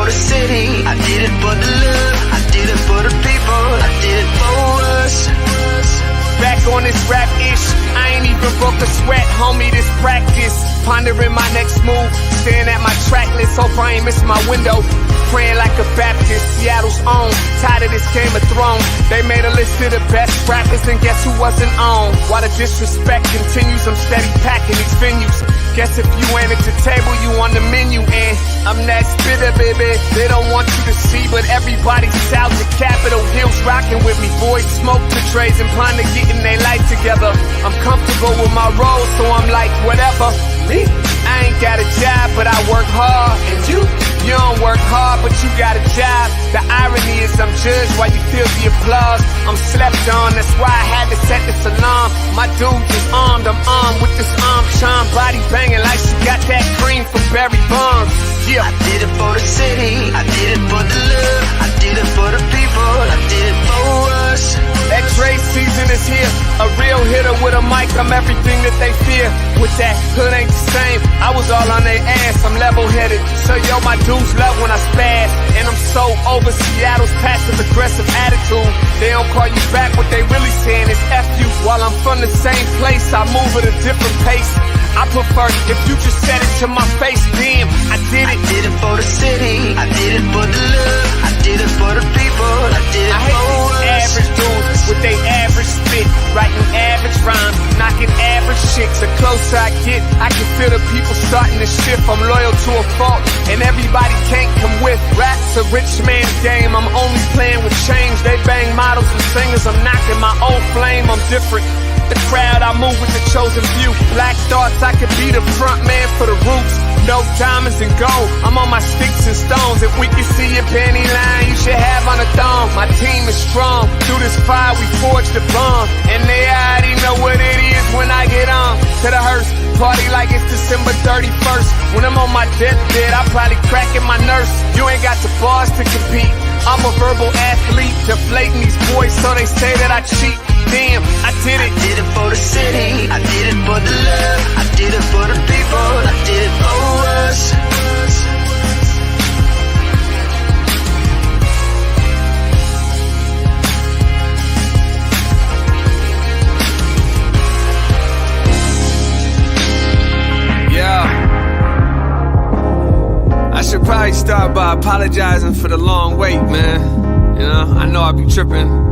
for the city, I did it for the love, I did it for the people, I did it for us. Back on this rap-ish, I ain't even broke a sweat, homie, this practice. Pondering my next move, staring at my track list, hope I ain't missing my window. Praying like a Baptist, Seattle's own, tired of this Game of Thrones. They made a list of the best rappers and guess who wasn't on? While the disrespect continues, I'm steady packing these venues. Guess if you ain't at the table, you on the menu, and I'm that spitter, baby. They don't want you to see, but everybody's out the Capitol Hills rocking with me. Boys smoke the trays and ponder getting their life together. I'm comfortable with my role, so I'm like, whatever. Me? I ain't got a job, but I work hard. And you don't work hard, but you got a job. The irony is I'm judged while you feel the applause. I'm slept on, that's why I had to set this alarm. My dude is armed, I'm armed with this arm charm. Body banging like she got that cream from Barry Bonds. Yeah. I did it for the city, I did it for the love, I did it for the people, I did it for us. That trade season is here, a real hitter with a mic, I'm everything that they fear. With that hood ain't the same, I was all on their ass, I'm level-headed. So yo, my dudes love when I spaz, and I'm so over Seattle's passive-aggressive attitude. They don't call you back, what they really saying is F you. While I'm from the same place, I move at a different pace. I prefer if you just said it to my face, damn, I did it. I did it for the city, I did it for the love, I did it for the people, I did it I hate for these us. average dudes with they average spit, writing average rhymes, knocking average chicks. The closer I get, I can feel the people starting to shift. I'm loyal to a fault, and everybody can't come with. Rap's a rich man's game, I'm only playing with change. They bang models and singers, I'm knocking my old flame, I'm different. The crowd, I move with the chosen few. Black thoughts, I could be the front man for the roots. No diamonds and gold, I'm on my sticks and stones. If we can see your panty line, you should have on a thong. My team is strong, through this fire we forged a bond. And they already know what it is when I get on. To the hearse, party like it's December 31st. When I'm on my deathbed, I probably cracking my nurse. You ain't got the bars to compete, I'm a verbal athlete. Deflating these boys so they say that I cheat. Damn, I did it. I did it for the city, I did it for the love, I did it for the people, I did it for us. Yeah. I should probably start by apologizing for the long wait, man. You know, I know I be tripping.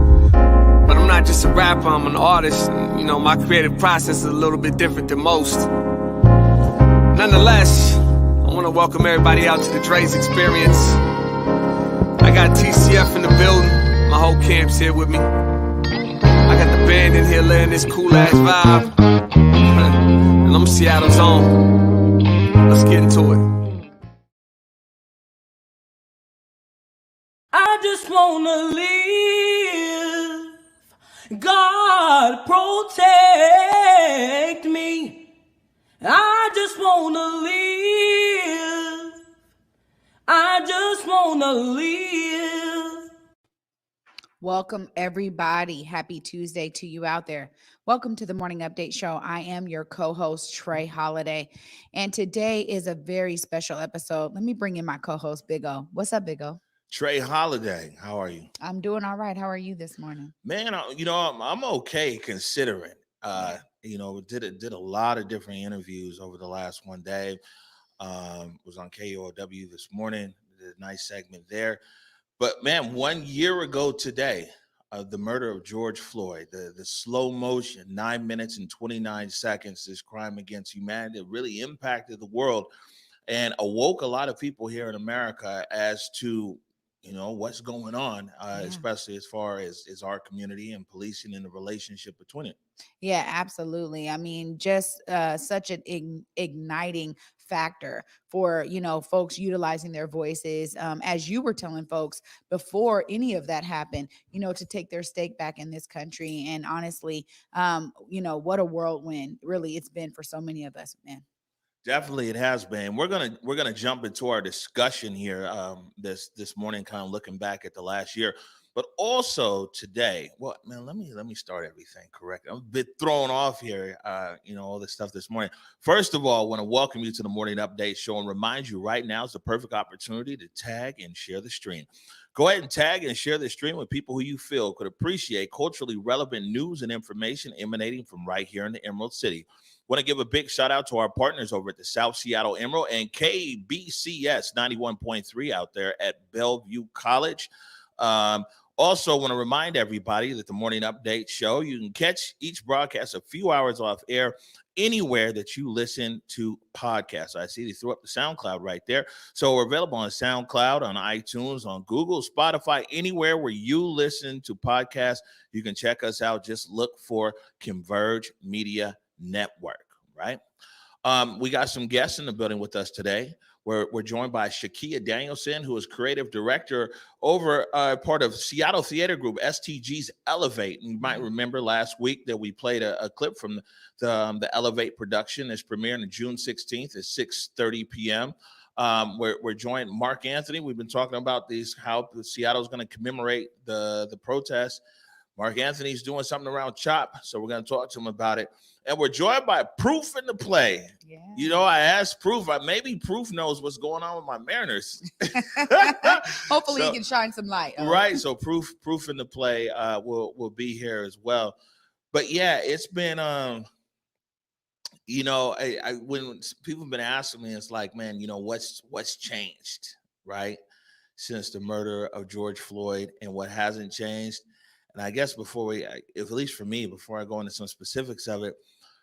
But I'm not just a rapper, I'm an artist. And, you know, my creative process is a little bit different than most. Nonetheless, I want to welcome everybody out to the Dre's Experience. I got TCF in the building. My whole camp's here with me. I got the band in here laying this cool-ass vibe. And I'm Seattle's own. Let's get into it. I just wanna live. God protect me. I just wanna live. I just wanna live. Welcome, everybody. Happy Tuesday to you out there. Welcome to the Morning Update Show. I am your co-host, Trey Holiday, and today is a very special episode. Let me bring in my co-host, Big O. What's up, Big O? Trey Holiday, how are you? I'm doing all right. How are you this morning? Man, I'm okay considering. Did a lot of different interviews over the last one day. Was on KOW this morning. Did a nice segment there. But man, 1 year ago today, the murder of George Floyd, the slow motion, 9 minutes and 29 seconds, this crime against humanity, it really impacted the world and awoke a lot of people here in America as to what's going on, especially as far as our community and policing and the relationship between it. Yeah, absolutely. I mean, just such an igniting factor for, folks utilizing their voices. As you were telling folks before any of that happened, to take their stake back in this country. And honestly, what a whirlwind really it's been for so many of us, man. Definitely, it has been. We're gonna jump into our discussion here this morning, kind of looking back at the last year. But also today, well, man, let me start everything correct. I'm a bit thrown off here, all this stuff this morning. First of all, I want to welcome you to the Morning Update Show and remind you right now is the perfect opportunity to tag and share the stream. Go ahead and tag and share the stream with people who you feel could appreciate culturally relevant news and information emanating from right here in the Emerald City. Want to give a big shout out to our partners over at the South Seattle Emerald and KBCS 91.3 out there at Bellevue College. Also, want to remind everybody that the Morning Update Show, you can catch each broadcast a few hours off air anywhere that you listen to podcasts. I see they threw up the SoundCloud right there. So we're available on SoundCloud, on iTunes, on Google, Spotify, anywhere where you listen to podcasts. You can check us out. Just look for Converge Media Network, right? We got some guests in the building with us today. We're joined by Shakiah Danielson, who is creative director over part of Seattle Theater Group, STG's Elevate. And you might remember last week that we played a clip from the Elevate production. It's premiering on June 16th at 6:30 p.m. We're joined Mark Anthony. We've been talking about how Seattle's going to commemorate the protest. Mark Anthony's doing something around CHOP, so we're going to talk to him about it. And we're joined by ProofNThePlay. Yeah. I asked Proof. Maybe Proof knows what's going on with my Mariners. Hopefully, he can shine some light. Right. So ProofNThePlay will be here as well. But yeah, it's been when people have been asking me, it's like, man, what's changed, right, since the murder of George Floyd, and what hasn't changed. And I guess at least for me, before I go into some specifics of it,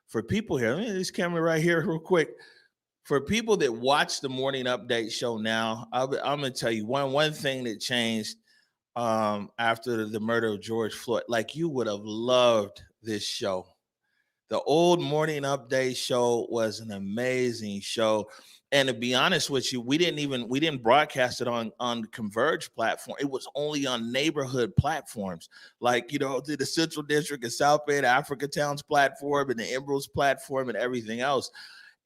for people here, let me this camera right here real quick. For people that watch the Morning Update Show now, I'm going to tell you one thing that changed after the murder of George Floyd. Like, you would have loved this show. The old Morning Update Show was an amazing show. And to be honest with you, we didn't broadcast it on the Converge platform. It was only on neighborhood platforms, like, the Central District and South Bay, Africa Towns platform, and the Emeralds platform, and everything else.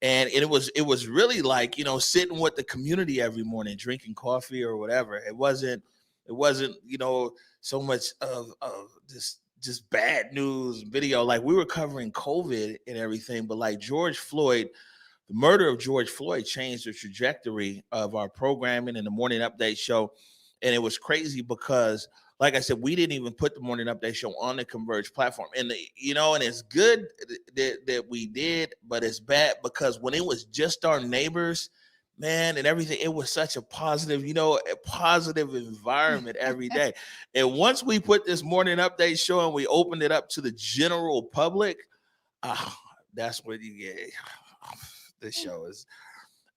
And it was really like, sitting with the community every morning, drinking coffee or whatever. It wasn't so much of this just bad news video. Like, we were covering COVID and everything, but like George Floyd. The murder of George Floyd changed the trajectory of our programming and the Morning Update Show. And it was crazy because, like I said, we didn't even put the Morning Update Show on the Converge platform. And, and it's good that we did, but it's bad because when it was just our neighbors, man, and everything, it was such a positive environment every day. And once we put this Morning Update Show and we opened it up to the general public, that's what you get. This show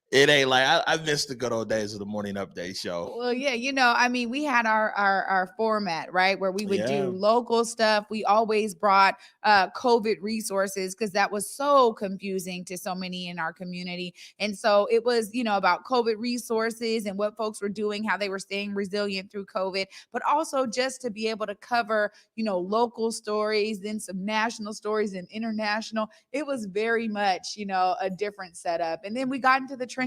it ain't like I missed the good old days of the Morning Update Show. Well, yeah, we had our format, right, where we would do local stuff. We always brought COVID resources because that was so confusing to so many in our community. And so it was, about COVID resources and what folks were doing, how they were staying resilient through COVID, but also just to be able to cover, local stories, then some national stories and international. It was very much, a different setup. And then we got into the trenches.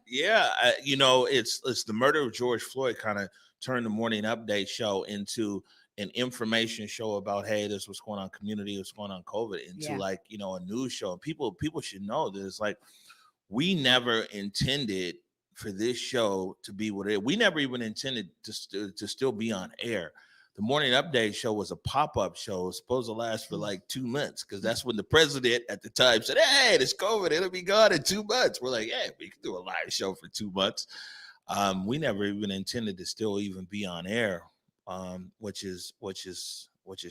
Yeah, it's the murder of George Floyd kind of turned the Morning Update Show into an information show about, hey, this is what's going on community, what's going on COVID, into a news show. And people should know this. Like, we never intended for this show to be what it is. We never even intended to still be on air. The Morning Update Show was a pop-up show. It was supposed to last for like 2 months because that's when the president at the time said, hey, it's COVID. It'll be gone in 2 months. We're like, yeah, we can do a live show for 2 months. We never even intended to still even be on air, which is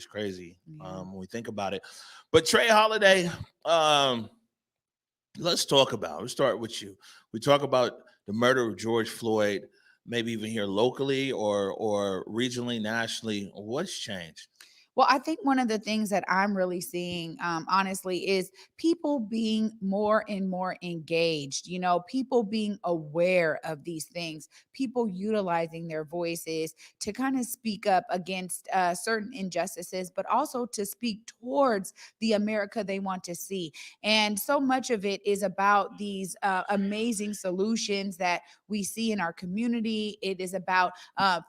crazy when we think about it. But Trey Holiday, let's start with you. We talk about the murder of George Floyd, maybe even here locally or regionally, nationally. What's changed? Well, I think one of the things that I'm really seeing, honestly, is people being more and more engaged, people being aware of these things, people utilizing their voices to kind of speak up against certain injustices, but also to speak towards the America they want to see. And so much of it is about these amazing solutions that we see in our community. It is about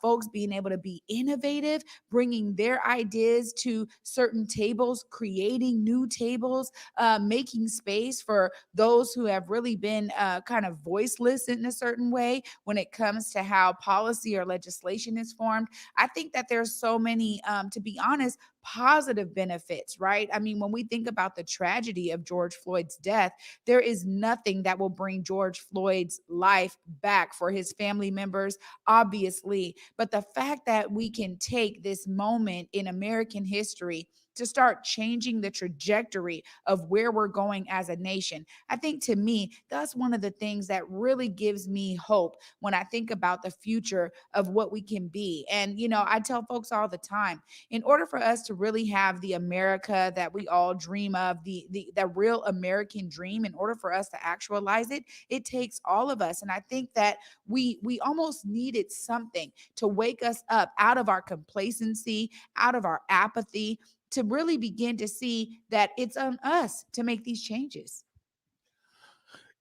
folks being able to be innovative, bringing their ideas to certain tables, creating new tables, making space for those who have really been kind of voiceless in a certain way when it comes to how policy or legislation is formed. I think that there's so many, to be honest, positive benefits, right? I mean, when we think about the tragedy of George Floyd's death, there is nothing that will bring George Floyd's life back for his family members, obviously. But the fact that we can take this moment in American history to start changing the trajectory of where we're going as a nation. I think, to me, that's one of the things that really gives me hope when I think about the future of what we can be. And, I tell folks all the time, in order for us to really have the America that we all dream of, the real American dream, in order for us to actualize it, it takes all of us. And I think that we almost needed something to wake us up out of our complacency, out of our apathy, to really begin to see that it's on us to make these changes.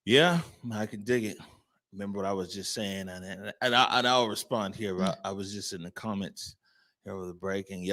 Yeah, I can dig it. Remember what I was just saying, and I'll respond here. I was just in the comments here over the break, and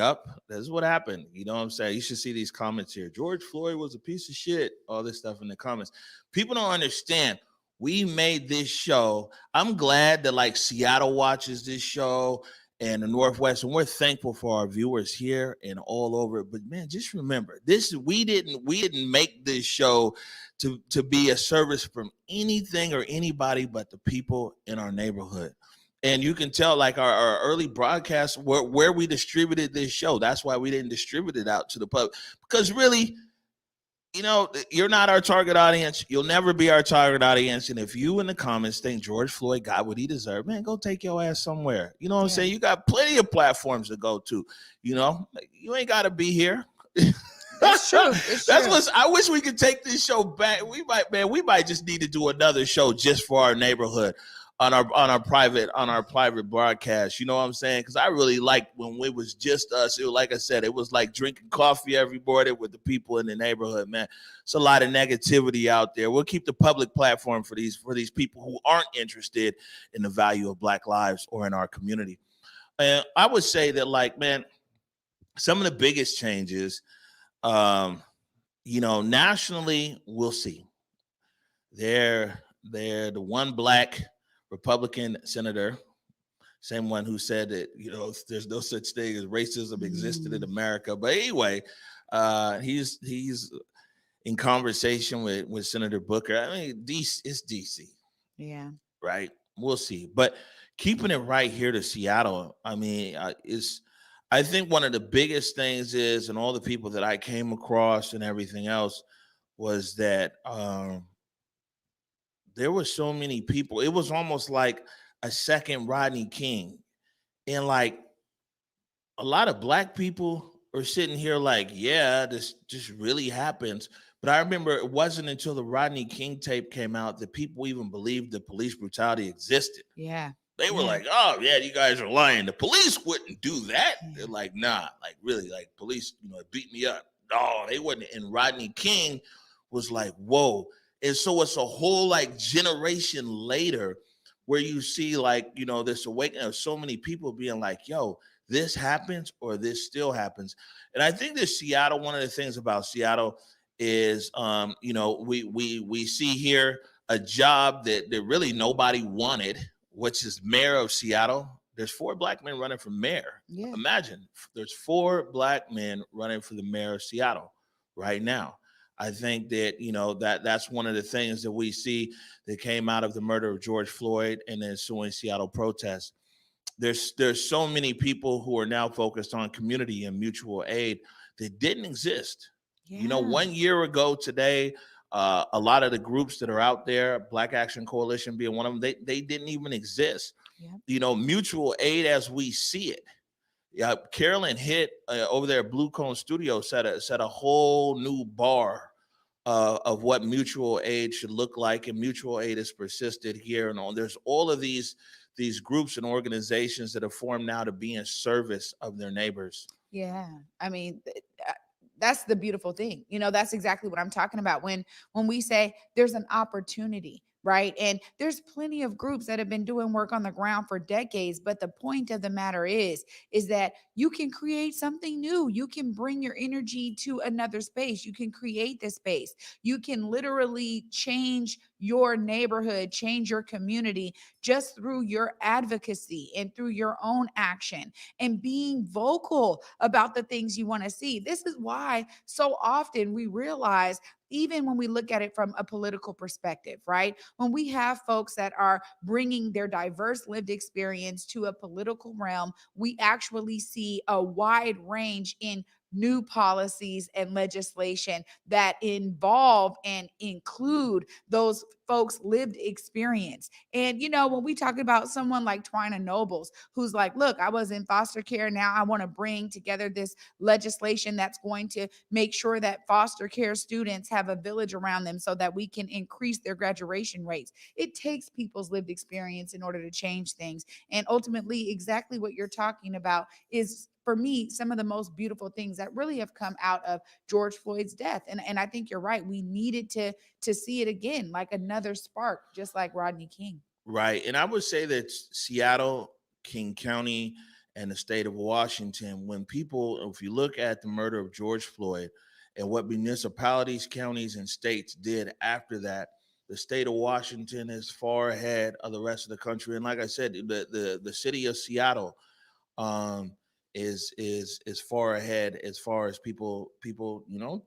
that's what happened. You know what I'm saying? You should see these comments here. George Floyd was a piece of shit. All this stuff in the comments. People don't understand. We made this show. I'm glad that like Seattle watches this show and the Northwest, and we're thankful for our viewers here and all over. But man, just remember this: we didn't make this show to be a service from anything or anybody but the people in our neighborhood. And you can tell, like our early broadcasts, where we distributed this show. That's why we didn't distribute it out to the public, because really, you're not our target audience. You'll never be our target audience. And if you in the comments think George Floyd got what he deserved, man, go take your ass somewhere. You know what I'm saying? You got plenty of platforms to go to. You ain't got to be here. That's true. It's That's true. what I wish we could take this show back. We might just need to do another show just for our neighborhood on our private broadcast. You know what I'm saying? Because I really liked when it was just us. It was, like I said, it was like drinking coffee every morning with the people in the neighborhood. Man, it's a lot of negativity out there. We'll keep the public platform for these people who aren't interested in the value of Black lives or in our community. And I would say that, like, man, some of the biggest changes, nationally, we'll see. They're the one Black Republican senator, same one who said that there's no such thing as racism existed in America. But anyway, he's in conversation with Senator Booker. I mean, it's DC. Yeah. Right. We'll see. But keeping it right here to Seattle, I mean, I think one of the biggest things is, and all the people that I came across and everything else, was that there were so many people. It was almost like a second Rodney King. And like a lot of Black people are sitting here like, yeah, this just really happens. But I remember it wasn't until the Rodney King tape came out that people even believed that police brutality existed. Yeah. They were like, oh, yeah, you guys are lying. The police wouldn't do that. They're like, nah, like really, like police, beat me up. No, they wouldn't. And Rodney King was like, whoa. And so it's a whole like generation later where you see like, this awakening of so many people being like, yo, this happens or this still happens. And I think that Seattle, one of the things about Seattle is, we see here a job that really nobody wanted, which is mayor of Seattle. There's 4 Black men running for mayor. Yeah. Imagine there's 4 Black men running for the mayor of Seattle right now. I think that, that's one of the things that we see that came out of the murder of George Floyd and the ensuing Seattle protests. There's so many people who are now focused on community and mutual aid that didn't exist. Yeah. 1 year ago today, a lot of the groups that are out there, Black Action Coalition being one of them, they didn't even exist. Yep. Mutual aid as we see it Yeah, Carolyn hit over there at Blue Cone Studio set a whole new bar of what mutual aid should look like, and mutual aid has persisted here and on. There's all of these groups and organizations that have formed now to be in service of their neighbors. Yeah. I mean, that's the beautiful thing. You know, that's exactly what I'm talking about when we say there's an opportunity, right? And there's plenty of groups that have been doing work on the ground for decades, but the point of the matter is that you can create something new. You can bring your energy to another space. You can create this space. You can literally change your neighborhood, change your community just through your advocacy and through your own action and being vocal about the things you want to see. This is why so often we realize, even when we look at it from a political perspective, right? When we have folks that are bringing their diverse lived experience to a political realm, we actually see a wide range in new policies and legislation that involve and include those folks' lived experience. And, you know, when we talk about someone like Twina Nobles, who's like, look, I was in foster care. Now I want to bring together this legislation that's going to make sure that foster care students have a village around them so that we can increase their graduation rates. It takes people's lived experience in order to change things. And ultimately, exactly what you're talking about is, for me, some of the most beautiful things that really have come out of George Floyd's death. And I think you're right. We needed to see it again, like another spark, just like Rodney King. Right. And I would say that Seattle, King County, and the state of Washington, when people, if you look at the murder of George Floyd and what municipalities, counties, and states did after that, the state of Washington is far ahead of the rest of the country. And like I said, the city of Seattle um, is far ahead as far as people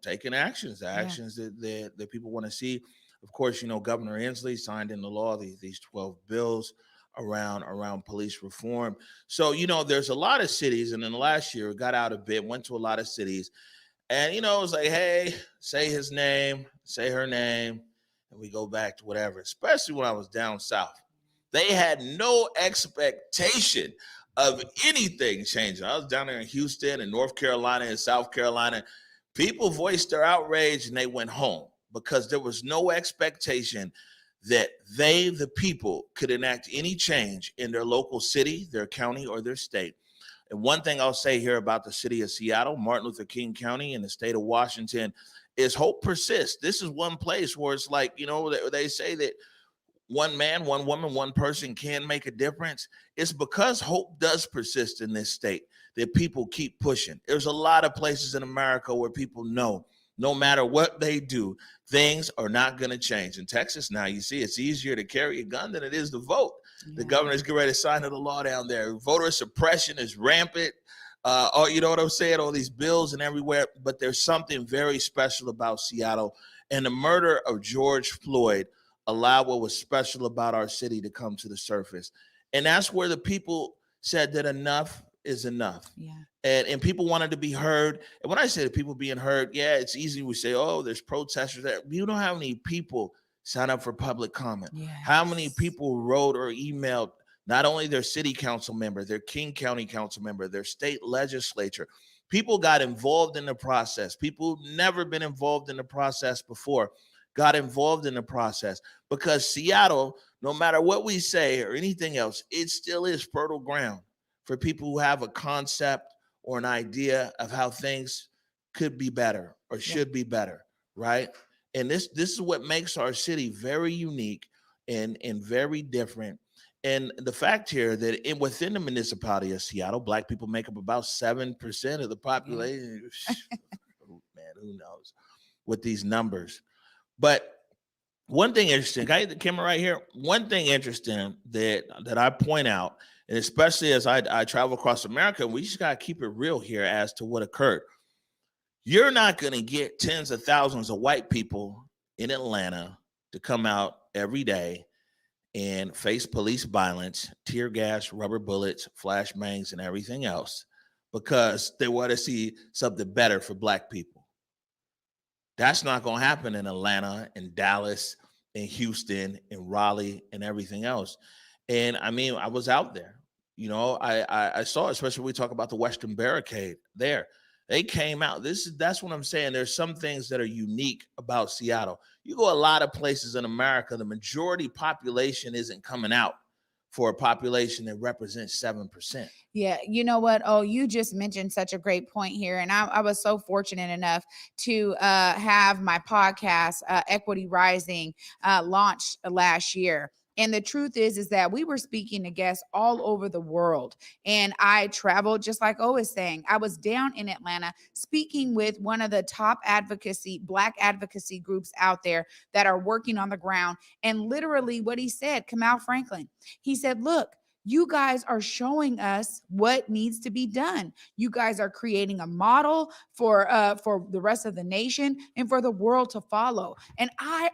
taking actions, that people want to see. Of course, Governor Inslee signed into law these 12 bills around police reform. So there's a lot of cities, and in the last year, got out a bit, went to a lot of cities, and it was like, hey, say his name, say her name, and we go back to whatever. Especially when I was down south, they had no expectation of anything changing. I was down there in Houston and North Carolina and South Carolina. People voiced their outrage and they went home because there was no expectation that they, the people, could enact any change in their local city, their county, or their state. And one thing I'll say here about the city of Seattle, Martin Luther King County, and the state of Washington is hope persists. This is one place where it's like, they say that one man, one woman, one person can make a difference. It's because hope does persist in this state that people keep pushing. There's a lot of places in America where people know no matter what they do, things are not going to change. In Texas now, you see it's easier to carry a gun than it is to vote. Yeah. The governor's getting ready to sign into law down there. Voter suppression is rampant. You know what I'm saying? All these bills and everywhere. But there's something very special about Seattle. And the murder of George Floyd allowed what was special about our city to come to the surface. And that's where the people said that enough is enough. Yeah. And people wanted to be heard. And when I say the people being heard, yeah, it's easy. We say, oh, there's protesters there. You know how many people sign up for public comment? Yes. How many people wrote or emailed not only their city council member, their King County council member, their state legislature? People got involved in the process. People who've never been involved in the process before got involved in the process, because Seattle, no matter what we say or anything else, it still is fertile ground for people who have a concept or an idea of how things could be better or should be better, right? And this is what makes our city very unique and very different. And the fact here that within the municipality of Seattle, Black people make up about 7% of the population. Man, who knows with these numbers? But one thing interesting, I have the camera right here. One thing interesting that I point out, and especially as I travel across America, we just got to keep it real here as to what occurred. You're not going to get tens of thousands of white people in Atlanta to come out every day and face police violence, tear gas, rubber bullets, flashbangs, and everything else because they want to see something better for Black people. That's not going to happen in Atlanta and Dallas and Houston and Raleigh and everything else. And I mean, I was out there You know, I saw, especially when we talk about the Western Barricade there. They came out. That's what I'm saying. There's some things that are unique about Seattle. You go a lot of places in America, the majority population isn't coming out for a population that represents 7%. Yeah, you know what? Oh, you just mentioned such a great point here. And I was so fortunate enough to have my podcast, Equity Rising, launched last year. And the truth is that we were speaking to guests all over the world. And I traveled, just like O is saying. I was down in Atlanta speaking with one of the top Black advocacy groups out there that are working on the ground. And literally what he said, Kamal Franklin, he said, look, you guys are showing us what needs to be done. You guys are creating a model for the rest of the nation and for the world to follow. And I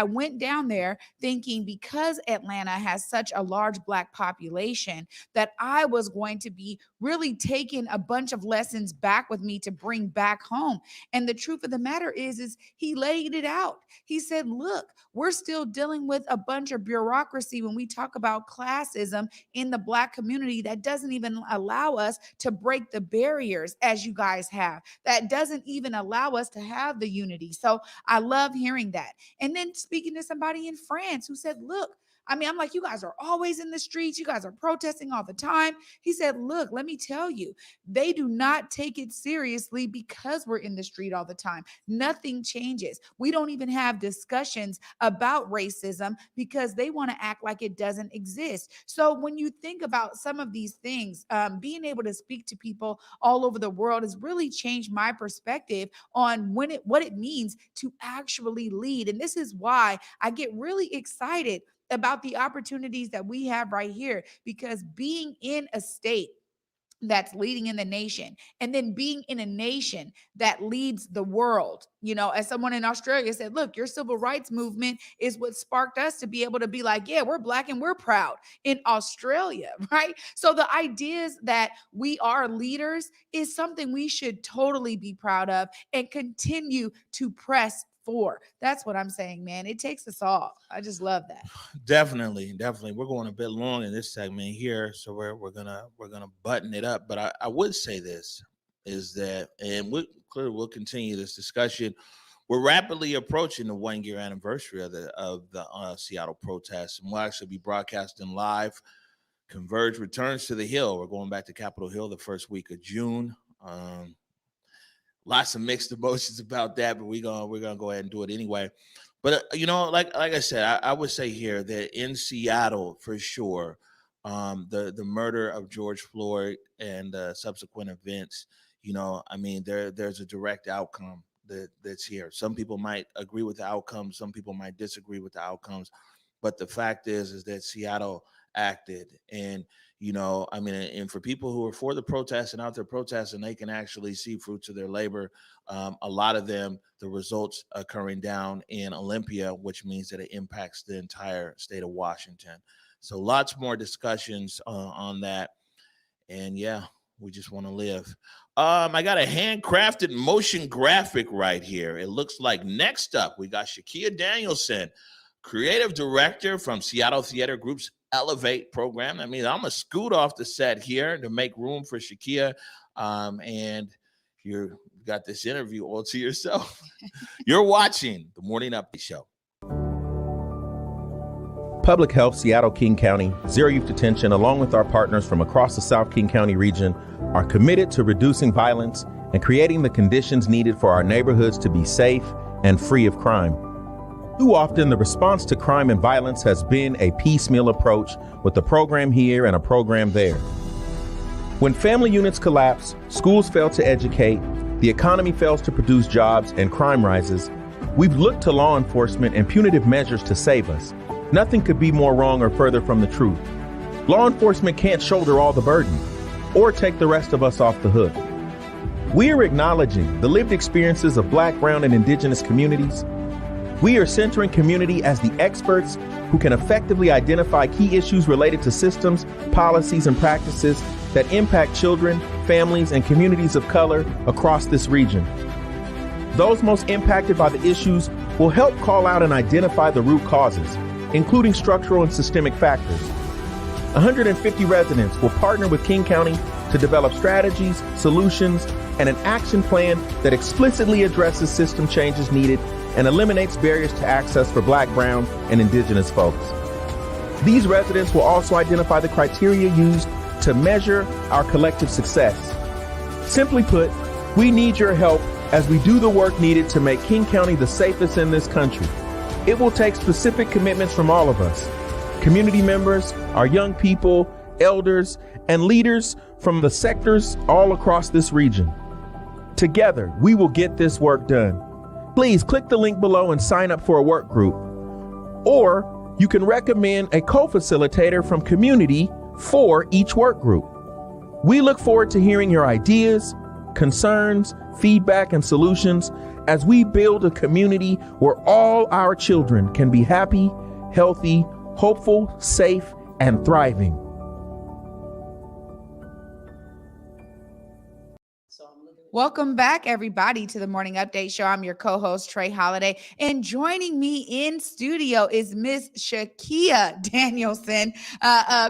went down there thinking, because Atlanta has such a large Black population, that I was going to be really taking a bunch of lessons back with me to bring back home. And the truth of the matter is he laid it out. He said, look, we're still dealing with a bunch of bureaucracy when we talk about classism in the Black community that doesn't even allow us to break the barriers as you guys have. That doesn't even allow us to have the unity. So I love hearing that. And then speaking to somebody in France who said, look, I mean, I'm like, you guys are always in the streets. You guys are protesting all the time. He said, look, let me tell you, they do not take it seriously because we're in the street all the time. Nothing changes. We don't even have discussions about racism because they want to act like it doesn't exist. So when you think about some of these things, being able to speak to people all over the world has really changed my perspective on what it means to actually lead. And this is why I get really excited about the opportunities that we have right here, because being in a state that's leading in the nation, and then being in a nation that leads the world. You know, as someone in Australia said, look, your civil rights movement is what sparked us to be able to be like, yeah, we're Black and we're proud in Australia, right? So the ideas that we are leaders is something we should totally be proud of and continue to press for. That's what I'm saying, man. It takes us all. I just love that. Definitely. We're going a bit long in this segment here, so we're gonna button it up. But I would say this is that, and we'll continue this discussion. We're rapidly approaching the 1-year anniversary of the Seattle protests, and we'll actually be broadcasting live. Converge returns to the Hill. We're going back to Capitol Hill the first week of June. Lots of mixed emotions about that, but we're gonna go ahead and do it anyway. But you know, like I said, I would say here that in Seattle, for sure, the murder of George Floyd and subsequent events, you know, I mean, there's a direct outcome that's here. Some people might agree with the outcomes, some people might disagree with the outcomes, but the fact is that Seattle acted. And you know, I mean, and for people who are for the protests and out there protesting, they can actually see fruits of their labor. A lot of them, the results occurring down in Olympia, which means that it impacts the entire state of Washington. So lots more discussions on that. And yeah, we just want to live. I got a handcrafted motion graphic right here. It looks like next up, we got Shakiah Danielson, creative director from Seattle Theater Group's Elevate program. I mean, I'm gonna scoot off the set here to make room for Shakiah, and you got this interview all to yourself. You're watching the Morning Update Show. Public Health, Seattle, King County, Zero Youth Detention, along with our partners from across the South King County region, are committed to reducing violence and creating the conditions needed for our neighborhoods to be safe and free of crime. Too often, the response to crime and violence has been a piecemeal approach with a program here and a program there. When family units collapse, schools fail to educate, the economy fails to produce jobs, and crime rises, we've looked to law enforcement and punitive measures to save us. Nothing could be more wrong or further from the truth. Law enforcement can't shoulder all the burden or take the rest of us off the hook. We are acknowledging the lived experiences of Black, Brown, and Indigenous communities. We are centering community as the experts who can effectively identify key issues related to systems, policies, and practices that impact children, families, and communities of color across this region. Those most impacted by the issues will help call out and identify the root causes, including structural and systemic factors. 150 residents will partner with King County to develop strategies, solutions, and an action plan that explicitly addresses system changes needed and eliminates barriers to access for Black, Brown, and Indigenous folks. These residents will also identify the criteria used to measure our collective success. Simply put, we need your help as we do the work needed to make King County the safest in this country. It will take specific commitments from all of us, community members, our young people, elders, and leaders from the sectors all across this region. Together, we will get this work done. Please click the link below and sign up for a work group. Or you can recommend a co-facilitator from community for each work group. We look forward to hearing your ideas, concerns, feedback, and solutions as we build a community where all our children can be happy, healthy, hopeful, safe, and thriving. Welcome back, everybody, to the Morning Update Show. I'm your co-host, Trey Holiday, and joining me in studio is Miss Shakiah Danielson,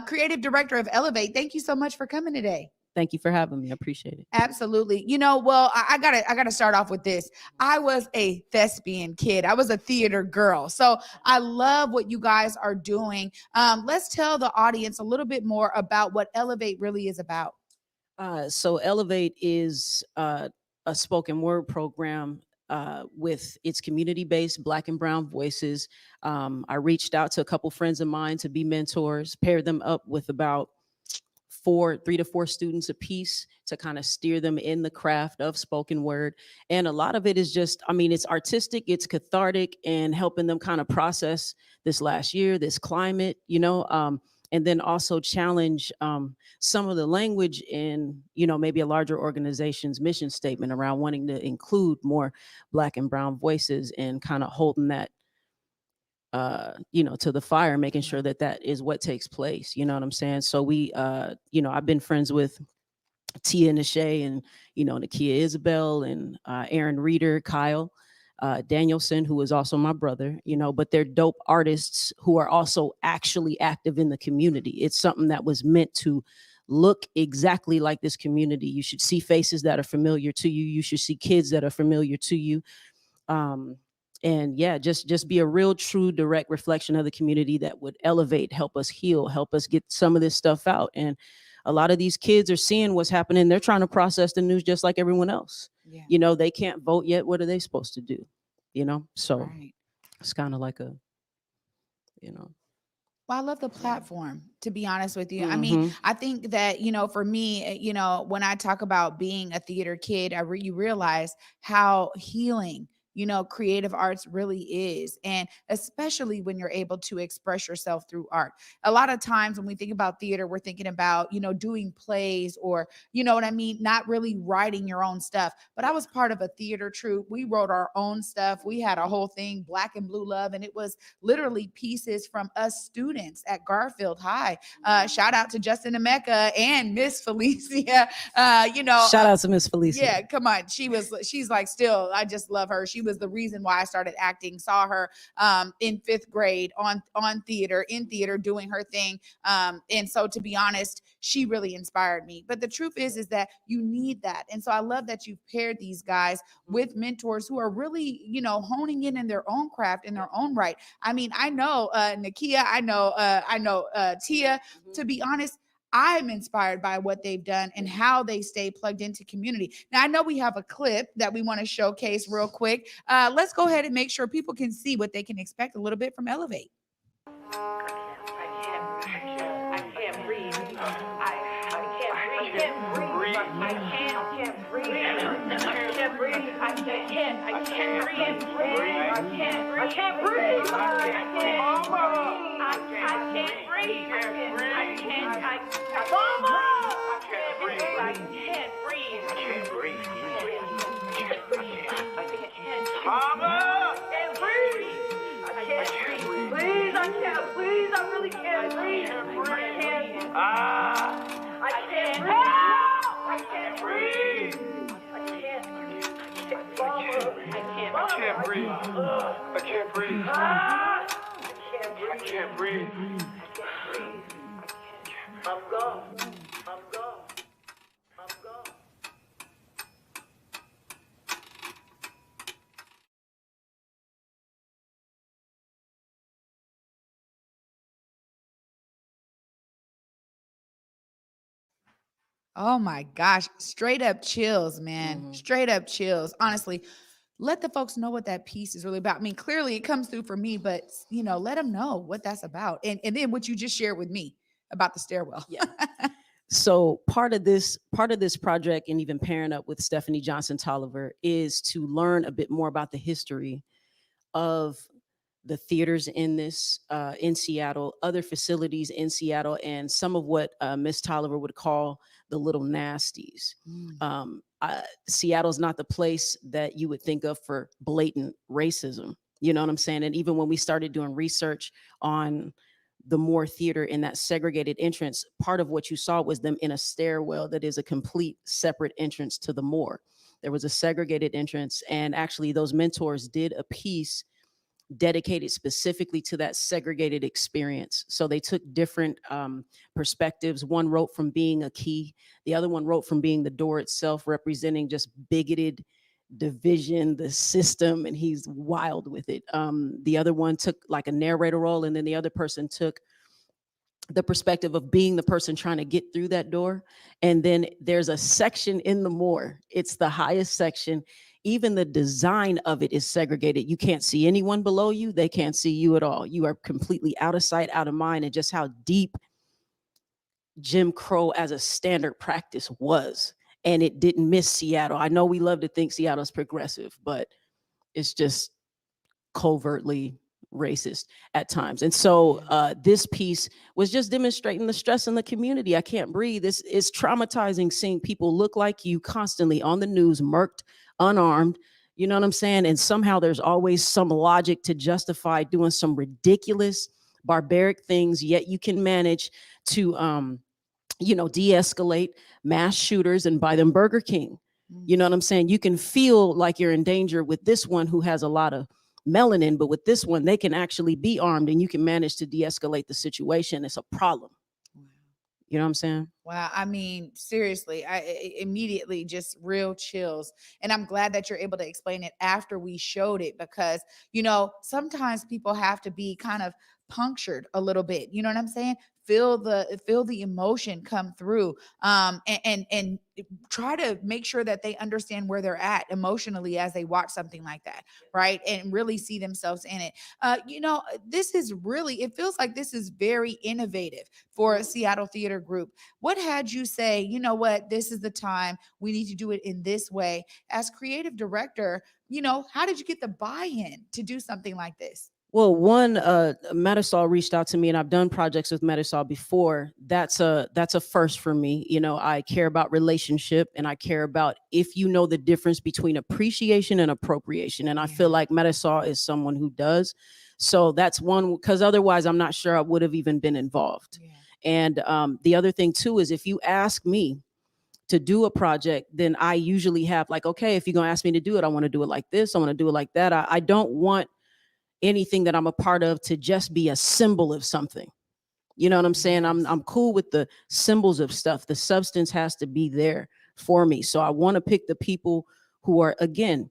Creative Director of Elevate. Thank you so much for coming today. Thank you for having me. I appreciate it. Absolutely. You know, well, I gotta start off with this. I was a thespian kid. I was a theater girl. So I love what you guys are doing. Let's tell the audience a little bit more about what Elevate really is about. So Elevate is a spoken word program with its community-based Black and Brown voices. I reached out to a couple friends of mine to be mentors, paired them up with about 3 to 4 students a piece to kind of steer them in the craft of spoken word. And a lot of it is just, I mean, it's artistic, it's cathartic, and helping them kind of process this last year, this climate, you know, and then also challenge some of the language in, you know, maybe a larger organization's mission statement around wanting to include more Black and Brown voices and kind of holding that, you know, to the fire, making sure that that is what takes place. You know what I'm saying? So we, you know, I've been friends with Tia Nashay and, you know, Nakia Isabel and Aaron Reeder, Kyle, Danielson, who is also my brother, you know, but they're dope artists who are also actually active in the community. It's something that was meant to look exactly like this community. You should see faces that are familiar to you. You should see kids that are familiar to you. And yeah, just be a real, true, direct reflection of the community that would elevate, help us heal, help us get some of this stuff out. And a lot of these kids are seeing what's happening. They're trying to process the news just like everyone else. Yeah. You know, they can't vote yet. What are they supposed to do? You know, so it's kind of like a, you know. Well, I love the platform, to be honest with you. I mean, I think that, you know, for me, you know, when I talk about being a theater kid, you realize how healing, you know, creative arts really is. And especially when you're able to express yourself through art. A lot of times when we think about theater, we're thinking about, you know, doing plays or, you know what I mean? Not really writing your own stuff. But I was part of a theater troupe. We wrote our own stuff. We had a whole thing, Black and Blue Love. And it was literally pieces from us students at Garfield High. Shout out to Justin Emeka and Miss Felicia. You know, shout out to Miss Felicia. Yeah, come on. She's like, still, I just love her. She was the reason why I started acting. Saw her in 5th grade in theater doing her thing. And so, to be honest, she really inspired me. But the truth is that you need that. And so I love that you've paired these guys with mentors who are really, you know, honing in their own craft in their own right. I mean, I know Nakia, I know Tia. To be honest, I'm inspired by what they've done and how they stay plugged into community. Now, I know we have a clip that we want to showcase real quick. Let's go ahead and make sure people can see what they can expect a little bit from Elevate. Oh my gosh. Straight up chills, man. Mhm. Straight up chills. Honestly, let the folks know what that piece is really about. I mean, clearly it comes through for me, but let them know what that's about. And then what you just shared with me about the stairwell. Yeah. So part of this project, and even pairing up with Stephanie Johnson Tolliver, is to learn a bit more about the history of the theaters in Seattle, other facilities in Seattle, and some of what Miss Tolliver would call the little nasties. Seattle's not the place that you would think of for blatant racism. You know what I'm saying? And even when we started doing research on the Moore Theater in that segregated entrance, part of what you saw was them in a stairwell that is a complete separate entrance to the Moore. There was a segregated entrance, and actually, those mentors did a piece dedicated specifically to that segregated experience. So they took different perspectives. One wrote from being a key, the other one wrote from being the door itself, representing just bigoted division, the system, and he's wild with it. The other one took like a narrator role, and then the other person took the perspective of being the person trying to get through that door. And then there's a section in the Moore. It's the highest section. Even the design of it is segregated. You can't see anyone below you. They can't see you at all. You are completely out of sight, out of mind, and just how deep Jim Crow as a standard practice was. And it didn't miss Seattle. I know we love to think Seattle's progressive, but it's just covertly racist at times. And so this piece was just demonstrating the stress in the community. I can't breathe. This is traumatizing, seeing people look like you constantly on the news, murked, unarmed. You know what I'm saying? And somehow there's always some logic to justify doing some ridiculous, barbaric things, yet you can manage to de-escalate mass shooters and buy them Burger King. You know what I'm saying? You can feel like you're in danger with this one who has a lot of melanin, but with this one, they can actually be armed and you can manage to de-escalate the situation. It's a problem. You know what I'm saying? Wow. I mean, seriously, I immediately just real chills. And I'm glad that you're able to explain it after we showed it, because, sometimes people have to be kind of punctured a little bit. You know what I'm saying? Feel the emotion come through. And try to make sure that they understand where they're at emotionally as they watch something like that, right? And really see themselves in it. This is really, it feels like this is very innovative for a Seattle Theater Group. What had you say, you know what, this is the time, we need to do it in this way? As creative director, how did you get the buy-in to do something like this? Well, one, Matisol reached out to me, and I've done projects with Matisol before. That's a first for me. I care about relationship, and I care about if you know the difference between appreciation and appropriation. And I feel like Matisol is someone who does. So that's one, because otherwise I'm not sure I would have even been involved. Yeah. And the other thing too is, if you ask me to do a project, then I usually have like, okay, if you're gonna ask me to do it, I want to do it like this, I want to do it like that. I don't want anything that I'm a part of to just be a symbol of something. You know what I'm saying? I'm cool with the symbols of stuff. The substance has to be there for me. So I want to pick the people who are, again,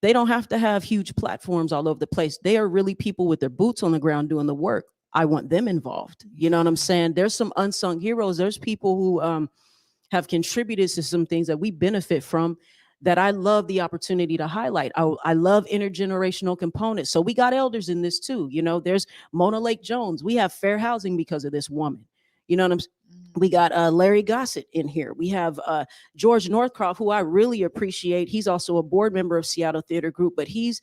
they don't have to have huge platforms all over the place. They are really people with their boots on the ground doing the work. I want them involved. You know what I'm saying? There's some unsung heroes. There's people who have contributed to some things that we benefit from, that I love the opportunity to highlight. I love intergenerational components. So we got elders in this too. There's Mona Lake Jones. We have fair housing because of this woman. You know what I'm saying? We got Larry Gossett in here. We have George Northcroft, who I really appreciate. He's also a board member of Seattle Theater Group, but he's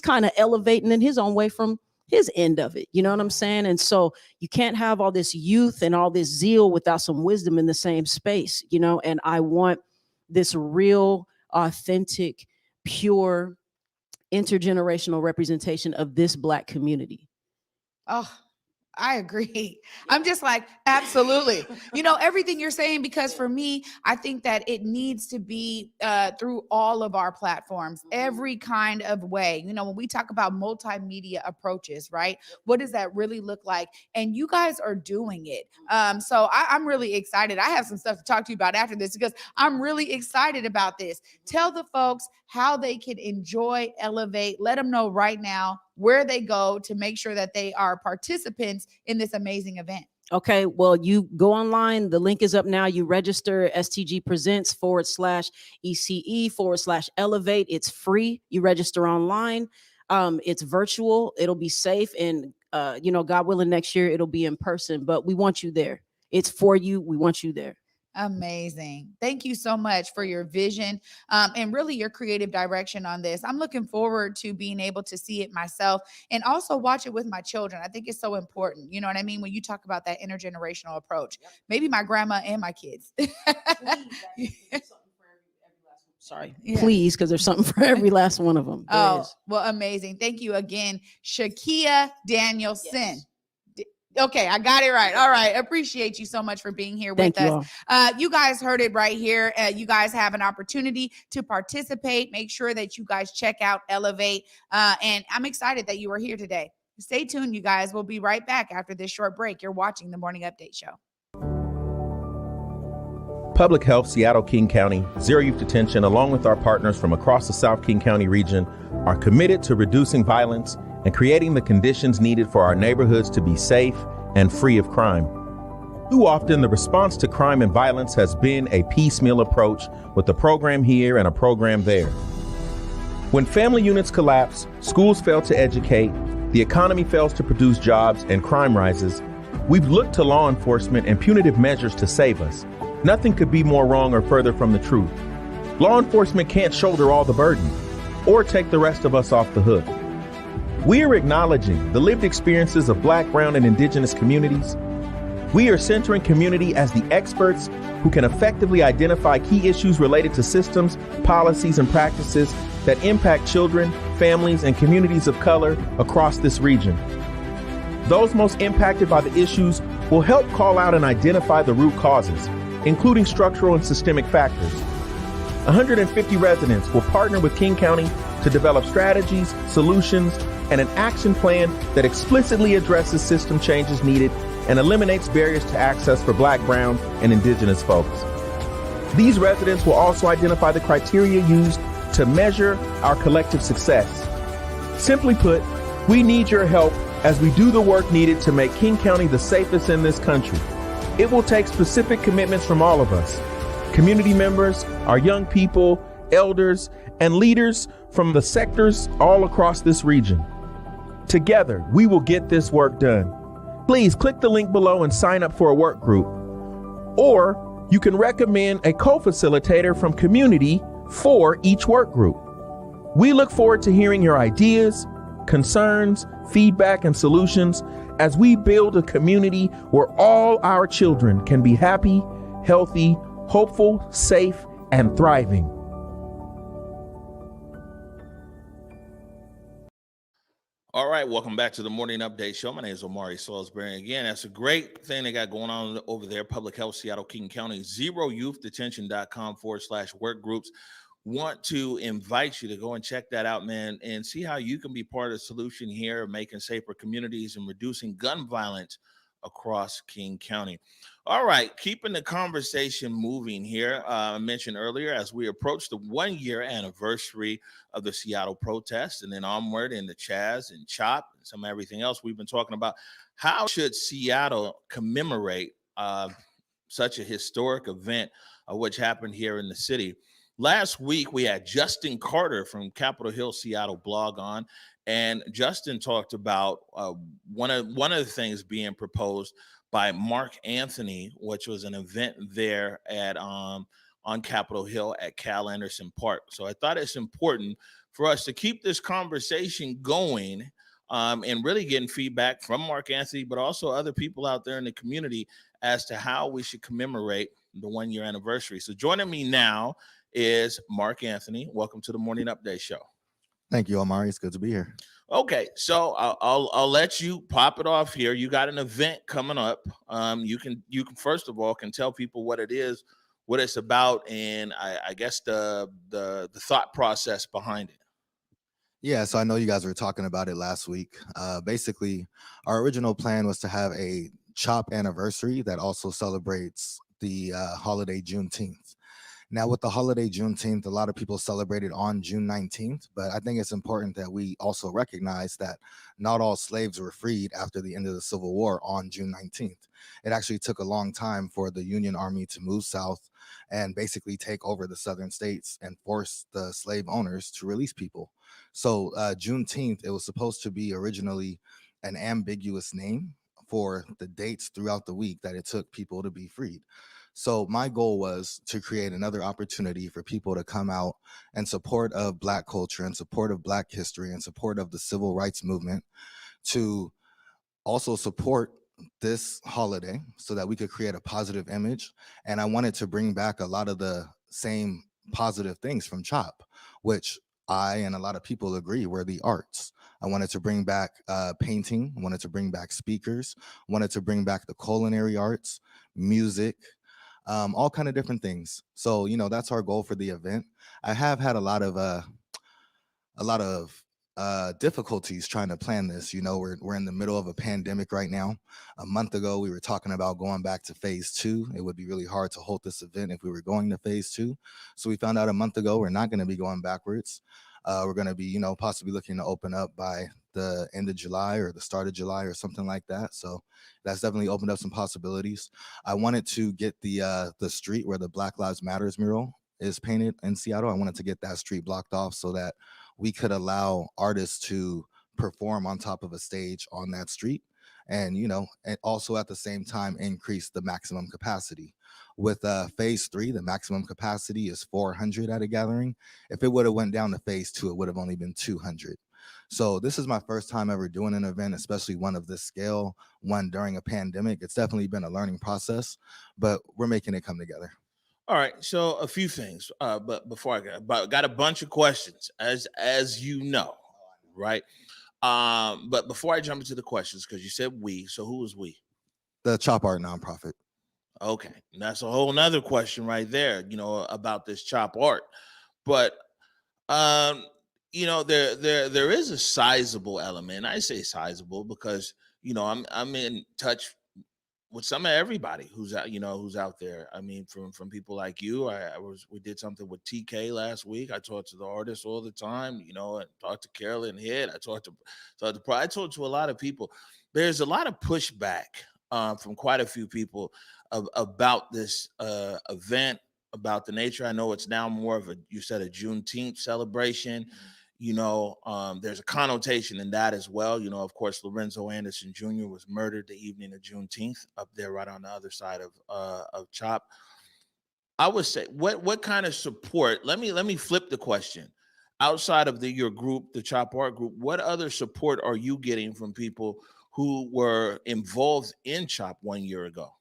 kind of elevating in his own way from his end of it. You know what I'm saying? And so you can't have all this youth and all this zeal without some wisdom in the same space, and I want this real, authentic, pure, intergenerational representation of this Black community. Oh, I agree. I'm just like, absolutely. Everything you're saying, because for me, I think that it needs to be through all of our platforms, every kind of way. When we talk about multimedia approaches, right? What does that really look like? And you guys are doing it. So I'm really excited. I have some stuff to talk to you about after this, because I'm really excited about this. Tell the folks how they can enjoy Elevate. Let them know right now where they go to make sure that they are participants in this amazing event. Okay, well, you go online. The link is up now. You register STG Presents /ECE/Elevate. It's free. You register online. It's virtual. It'll be safe. And, God willing, next year it'll be in person. But we want you there. It's for you. We want you there. Amazing. Thank you so much for your vision and really your creative direction on this. I'm looking forward to being able to see it myself and also watch it with my children. I think it's so important. You know what I mean? When you talk about that intergenerational approach, maybe my grandma and my kids. Sorry, please, because there's something for every last one of them. Well, amazing. Thank you again, Shakiah Danielson. Yes. Okay, I got it right. All right. Appreciate you so much for being here with us. You guys heard it right here. You guys have an opportunity to participate. Make sure that you guys check out Elevate. And I'm excited that you are here today. Stay tuned, you guys. We'll be right back after this short break. You're watching the Morning Update Show. Public Health, Seattle, King County, Zero Youth Detention, along with our partners from across the South King County region, are committed to reducing violence and creating the conditions needed for our neighborhoods to be safe and free of crime. Too often, the response to crime and violence has been a piecemeal approach with a program here and a program there. When family units collapse, schools fail to educate, the economy fails to produce jobs, and crime rises, we've looked to law enforcement and punitive measures to save us. Nothing could be more wrong or further from the truth. Law enforcement can't shoulder all the burden or take the rest of us off the hook. We are acknowledging the lived experiences of Black, Brown, and Indigenous communities. We are centering community as the experts who can effectively identify key issues related to systems, policies, and practices that impact children, families, and communities of color across this region. Those most impacted by the issues will help call out and identify the root causes, including structural and systemic factors. 150 residents will partner with King County to develop strategies, solutions, and an action plan that explicitly addresses system changes needed and eliminates barriers to access for Black, Brown, and Indigenous folks. These residents will also identify the criteria used to measure our collective success. Simply put, we need your help as we do the work needed to make King County the safest in this country. It will take specific commitments from all of us, community members, our young people, elders, and leaders from the sectors all across this region. Together, we will get this work done. Please click the link below and sign up for a work group. Or you can recommend a co-facilitator from community for each work group. We look forward to hearing your ideas, concerns, feedback, and solutions as we build a community where all our children can be happy, healthy, hopeful, safe, and thriving. All right, welcome back to the Morning Update Show. My name is Omari Salisbury. Again, that's a great thing they got going on over there. Public Health, Seattle, King County, zeroyouthdetention.com/work groups. Want to invite you to go and check that out, man, and see how you can be part of the solution here, making safer communities and reducing gun violence across King County. All right, keeping the conversation moving here. I mentioned earlier, as we approach the 1-year anniversary of the Seattle protests, and then onward in the Chaz and Chop and some everything else we've been talking about, how should Seattle commemorate such a historic event which happened here in the city? Last week, we had Justin Carter from Capitol Hill Seattle blog on, and Justin talked about one of the things being proposed by Mark Anthony, which was an event there at on Capitol Hill at Cal Anderson Park. So I thought it's important for us to keep this conversation going and really getting feedback from Mark Anthony, but also other people out there in the community as to how we should commemorate the 1-year anniversary. So joining me now is Mark Anthony. Welcome to the Morning Update Show. Thank you, Omari. It's good to be here. Okay, so I'll let you pop it off here. You got an event coming up. You can first of all can tell people what it is, what it's about, and I guess the thought process behind it. Yeah, so I know you guys were talking about it last week. Basically, our original plan was to have a CHOP anniversary that also celebrates the holiday Juneteenth. Now, with the holiday Juneteenth, a lot of people celebrated on June 19th, but I think it's important that we also recognize that not all slaves were freed after the end of the Civil War on June 19th. It actually took a long time for the Union Army to move south and basically take over the southern states and force the slave owners to release people. So Juneteenth, it was supposed to be originally an ambiguous name for the dates throughout the week that it took people to be freed. So my goal was to create another opportunity for people to come out and support of Black culture and support of Black history and support of the civil rights movement, to also support this holiday so that we could create a positive image. And I wanted to bring back a lot of the same positive things from CHOP, which I and a lot of people agree were the arts. I wanted to bring back painting, I wanted to bring back speakers, I wanted to bring back the culinary arts, music, all kind of different things. So, you know, that's our goal for the event. I have had a lot of difficulties trying to plan this. You know, we're in the middle of a pandemic right now. A month ago, we were talking about going back to phase 2. It would be really hard to hold this event if we were going to phase 2. So we found out a month ago we're not going to be going backwards. We're going to be, you know, possibly looking to open up by the end of July or the start of July or something like that. So that's definitely opened up some possibilities. I wanted to get the street where the Black Lives Matters mural is painted in Seattle. I wanted to get that street blocked off so that we could allow artists to perform on top of a stage on that street, and, you know, and also at the same time increase the maximum capacity. With phase 3, the maximum capacity is 400 at a gathering. If it would have went down to phase 2, it would have only been 200. So this is my first time ever doing an event, especially one of this scale, one during a pandemic. It's definitely been a learning process, but we're making it come together. All right, so a few things, but before I got a bunch of questions, as you know, right? But before I jump into the questions, because you said we, so who is we? The Chop Art nonprofit. Okay, and that's a whole nother question right there, you know, about this Chop Art. But you know, there is a sizable element. I say sizable because, you know, I'm in touch with some of everybody who's out, you know, who's out there. I mean, from people like you. We did something with TK last week. I talked to the artists all the time, you know, and talked to Carolyn Hitt. I talked to a lot of people. There's a lot of pushback from quite a few people about this event, about the nature. I know it's now more of you said a Juneteenth celebration. You know, there's a connotation in that as well. You know, of course, Lorenzo Anderson Jr. was murdered the evening of Juneteenth up there right on the other side of CHOP. I would say, what kind of support? Let me flip the question. Outside of your group, the CHOP Art Group, what other support are you getting from people who were involved in CHOP 1 year ago?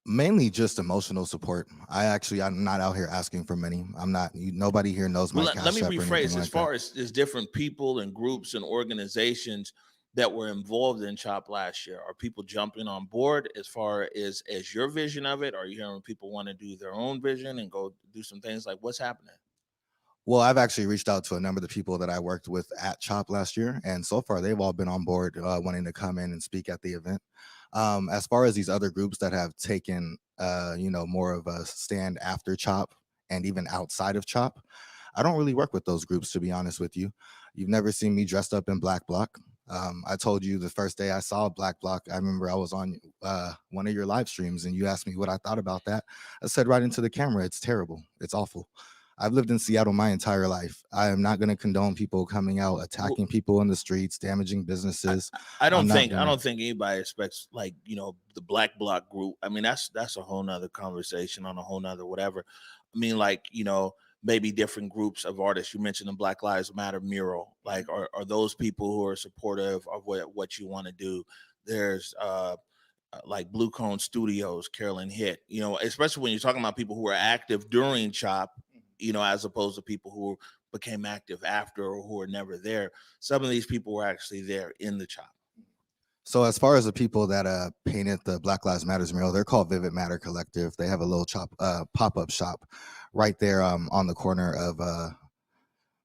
Mainly just emotional support. I'm not out here asking for money. Nobody here knows my cash let me app or rephrase. anything As like far that. as different people and groups and organizations that were involved in CHOP last year, are people jumping on board as far as your vision of it? Are you hearing people want to do their own vision and go do some things? Like, what's happening? Well, I've actually reached out to a number of the people that I worked with at CHOP last year, and so far they've all been on board, wanting to come in and speak at the event. As far as these other groups that have taken, you know, more of a stand after CHOP and even outside of CHOP, I don't really work with those groups, to be honest with you. You've never seen me dressed up in Black Bloc. I told you the first day I saw Black Bloc, I remember I was on one of your live streams and you asked me what I thought about that. I said right into the camera, it's terrible. It's awful. I've lived in Seattle my entire life. I am not going to condone people coming out, attacking people in the streets, damaging businesses. I don't think anybody expects, like, you know, the Black Bloc group. I mean, that's a whole nother conversation on a whole nother whatever. I mean, like, you know, maybe different groups of artists. You mentioned the Black Lives Matter mural. Like, are those people who are supportive of what you want to do? There's like Blue Cone Studios, Carolyn Hitt, you know, especially when you're talking about people who are active during CHOP, you know, as opposed to people who became active after or who are never there. Some of these people were actually there in the CHOP. So as far as the people that painted the Black Lives Matters mural, they're called Vivid Matter Collective. They have a little pop-up shop right there on the corner of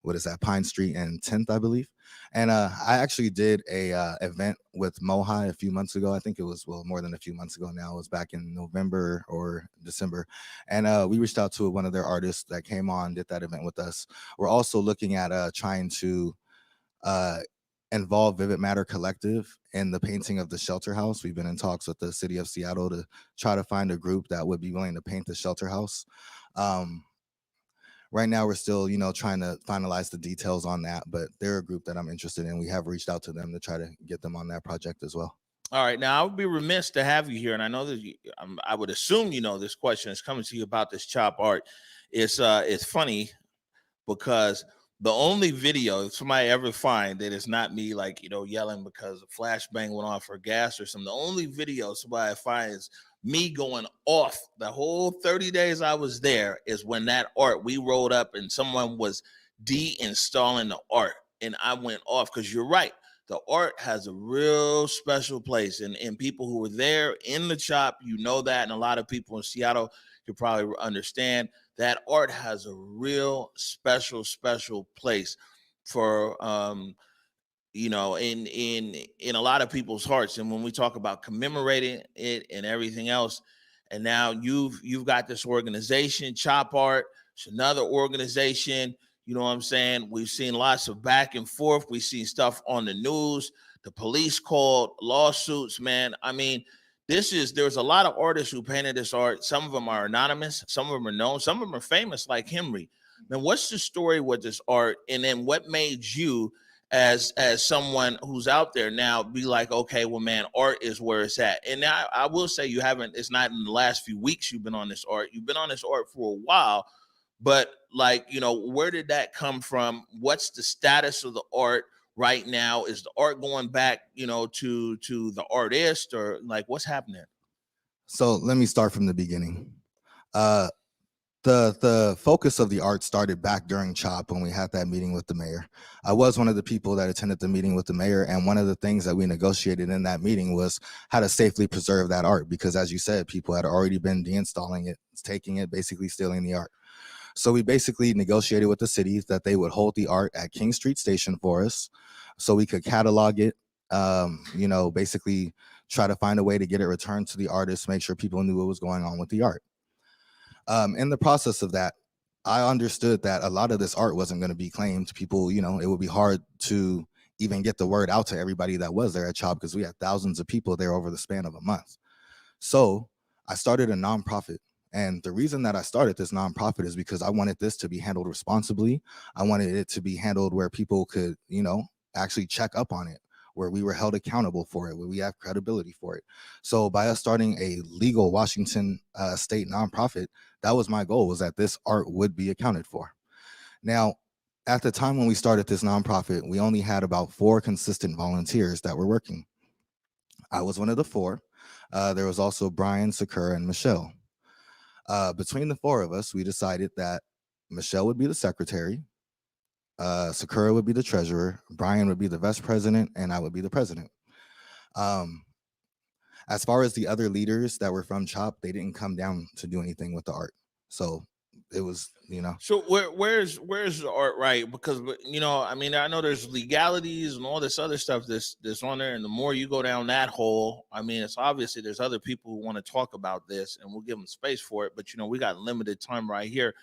what is that, Pine Street and 10th, I believe. And I actually did a event with Mohai a few months ago. I think it was, well, more than a few months ago now. It was back in November or December. And we reached out to one of their artists that came on, did that event with us. We're also looking at trying to involve Vivid Matter Collective in the painting of the shelter house. We've been in talks with the city of Seattle to try to find a group that would be willing to paint the shelter house. Right now, we're still, trying to finalize the details on that, but they're a group that I'm interested in. We have reached out to them to try to get them on that project as well. All right. Now, I would be remiss to have you here, and I know that I would assume this question is coming to you about this chop art. It's funny because the only video if somebody ever find that it's not me, like, yelling because a flashbang went off for gas or something, the only video somebody finds me going off the whole 30 days I was there is when that art, we rolled up and someone was de-installing the art, and I went off because you're right. The art has a real special place, and people who were there in the chop, that, and a lot of people in Seattle could probably understand that art has a real special place for in a lot of people's hearts. And when we talk about commemorating it and everything else, and now you've got this organization, Chop Art, it's another organization. You know what I'm saying? We've seen lots of back and forth. We've seen stuff on the news. The police called, lawsuits, man. I mean, there's a lot of artists who painted this art. Some of them are anonymous. Some of them are known. Some of them are famous, like Henry. Man, what's the story with this art? And then what made you, as someone who's out there now, be like, okay, well, man, art is where it's at. And now I will say it's not in the last few weeks you've been on this art. You've been on this art for a while. But where did that come from? What's the status of the art right now? Is the art going back, to the artist, or what's happening? So let me start from the beginning. The focus of the art started back during CHOP when we had that meeting with the mayor. I was one of the people that attended the meeting with the mayor, and one of the things that we negotiated in that meeting was how to safely preserve that art, because as you said, people had already been deinstalling it, taking it, basically stealing the art. So we basically negotiated with the city that they would hold the art at King Street Station for us so we could catalog it, basically try to find a way to get it returned to the artist, make sure people knew what was going on with the art. In the process of that, I understood that a lot of this art wasn't going to be claimed. People, it would be hard to even get the word out to everybody that was there at CHOP because we had thousands of people there over the span of a month. So I started a nonprofit. And the reason that I started this nonprofit is because I wanted this to be handled responsibly. I wanted it to be handled where people could, actually check up on it, where we were held accountable for it, where we have credibility for it. So by us starting a legal Washington state nonprofit, that was my goal, was that this art would be accounted for. Now, at the time when we started this nonprofit, we only had about 4 consistent volunteers that were working. I was one of the 4. There was also Brian, Sakura, and Michelle. Between the 4 of us, we decided that Michelle would be the secretary, Sakura would be the treasurer, Brian would be the vice president, and I would be the president. As far as the other leaders that were from CHOP, they didn't come down to do anything with the art. So it was, So where's the art, right? Because, I know there's legalities and all this other stuff that's on there. And the more you go down that hole, it's obviously there's other people who want to talk about this, and we'll give them space for it. But, we got limited time right here.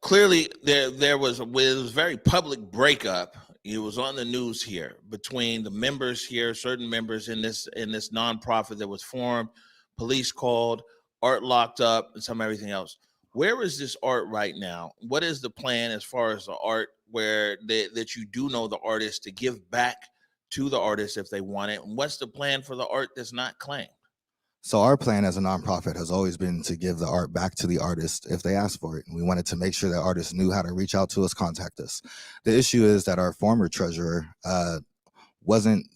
Clearly, there was a very public breakup. It was on the news here between the members here, certain members in this nonprofit that was formed, police called, art locked up, and some everything else. Where is this art right now? What is the plan as far as the art where that you do know the artist to give back to the artist if they want it? And what's the plan for the art that's not claimed? So our plan as a nonprofit has always been to give the art back to the artist if they ask for it. And we wanted to make sure that artists knew how to reach out to us, contact us. The issue is that our former treasurer wasn't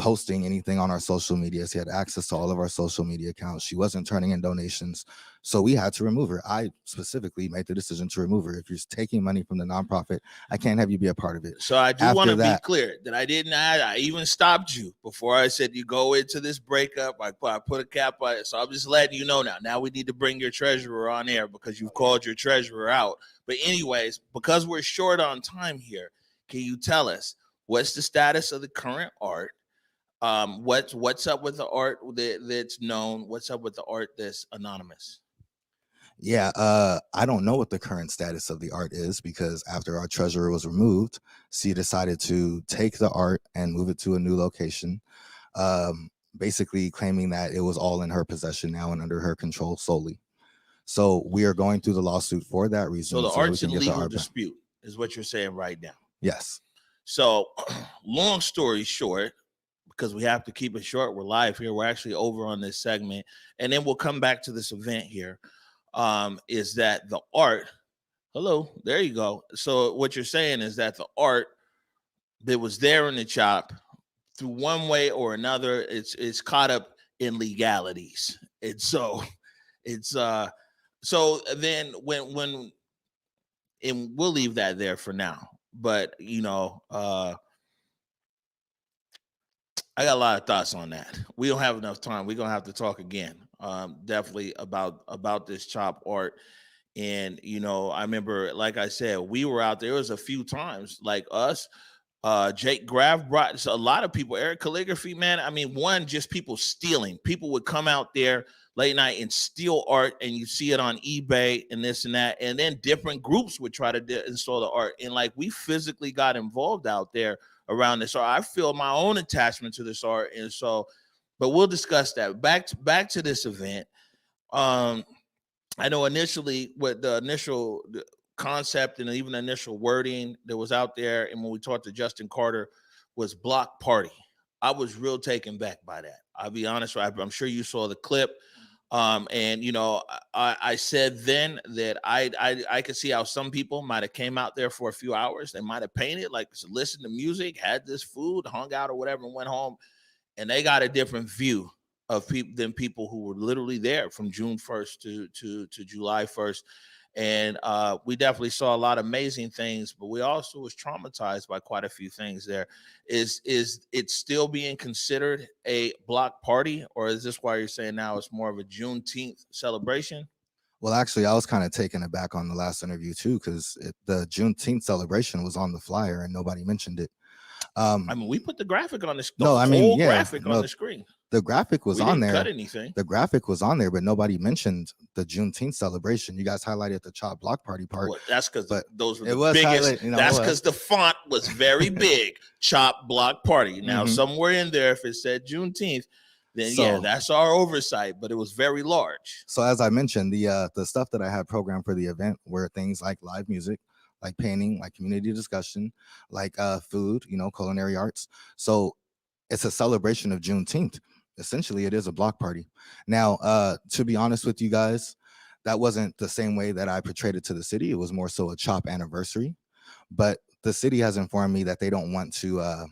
posting anything on our social media. She had access to all of our social media accounts. She wasn't turning in donations. So we had to remove her. I specifically made the decision to remove her. If you're taking money from the nonprofit, I can't have you be a part of it. So I do After want to be that- clear that I didn't add, I even stopped you before I said you go into this breakup. I put a cap on it. So I'm just letting you know now. Now we need to bring your treasurer on air because you've called your treasurer out. But anyways, because we're short on time here, can you tell us what's the status of the current art? What's up with the art that's known? What's up with the art that's anonymous? Yeah, I don't know what the current status of the art is because after our treasurer was removed, she decided to take the art and move it to a new location, basically claiming that it was all in her possession now and under her control solely. So we are going through the lawsuit for that reason. So the that we art's can in get the legal art back. dispute is what you're saying right now. Yes. So long story short, because we have to keep it short, we're live here. We're actually over on this segment, and then we'll come back to this event here. Is that the art? Hello, there you go. So what you're saying is that the art that was there in the chop, through one way or another, it's caught up in legalities. And so it's so then when and we'll leave that there for now. But I got a lot of thoughts on that. We don't have enough time. We're gonna have to talk again. Definitely about this chop art. And I remember, like I said, we were out there. It was a few times, like us. Jake Graff brought a lot of people. Eric Calligraphy, man. I mean, just people stealing. People would come out there late night and steal art, and you see it on eBay and this and that. And then different groups would try to install the art. And like we physically got involved out there around this art. I feel my own attachment to this art, and so, but we'll discuss that. Back to this event. I know initially what the initial concept and even the initial wording that was out there, and when we talked to Justin Carter, was block party. I was real taken back by that. I'll be honest. I'm sure you saw the clip. And I said then that I could see how some people might have came out there for a few hours. They might have painted, like listened to music, had this food, hung out or whatever, and went home. And they got a different view of people than people who were literally there from June 1st to July 1st. And we definitely saw a lot of amazing things, but we also was traumatized by quite a few things there. Is it still being considered a block party, or is this why you're saying now it's more of a Juneteenth celebration? Well, actually, I was kind of taken aback on the last interview too, because the Juneteenth celebration was on the flyer and nobody mentioned it. I mean, we put the graphic on the graphic on the screen. The graphic was we on didn't there. Cut anything. The graphic was on there, but nobody mentioned the Juneteenth celebration. You guys highlighted the chop block party part. Well, that's because those were it the was biggest. That's it because the font was very big. Chop block party. Now, somewhere in there, if it said Juneteenth, then yeah, that's our oversight. But it was very large. So as I mentioned, the stuff that I had programmed for the event were things like live music, like painting, like community discussion, like food, culinary arts. So it's a celebration of Juneteenth. Essentially, it is a block party. Now, to be honest with you guys, that wasn't the same way that I portrayed it to the city. It was more so a chop anniversary. But the city has informed me that they don't want to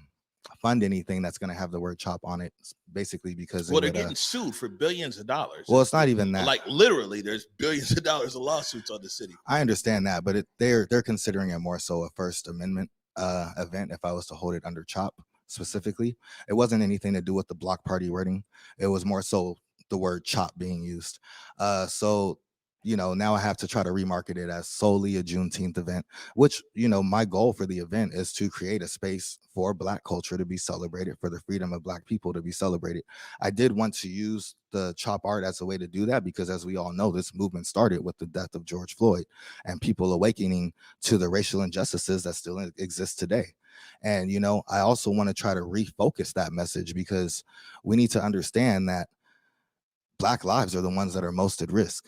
fund anything that's going to have the word chop on it, basically because they're getting sued for billions of dollars. Well, it's not even that. Like literally, there's billions of dollars of lawsuits on the city. I understand that, but they're considering it more so a First Amendment event. If I was to hold it under chop specifically, it wasn't anything to do with the block party wording. It was more so the word chop being used. So now I have to try to remarket it as solely a Juneteenth event, which, my goal for the event is to create a space for Black culture to be celebrated, for the freedom of Black people to be celebrated. I did want to use the chop art as a way to do that because, as we all know, this movement started with the death of George Floyd and people awakening to the racial injustices that still exist today. And, I also want to try to refocus that message because we need to understand that Black lives are the ones that are most at risk.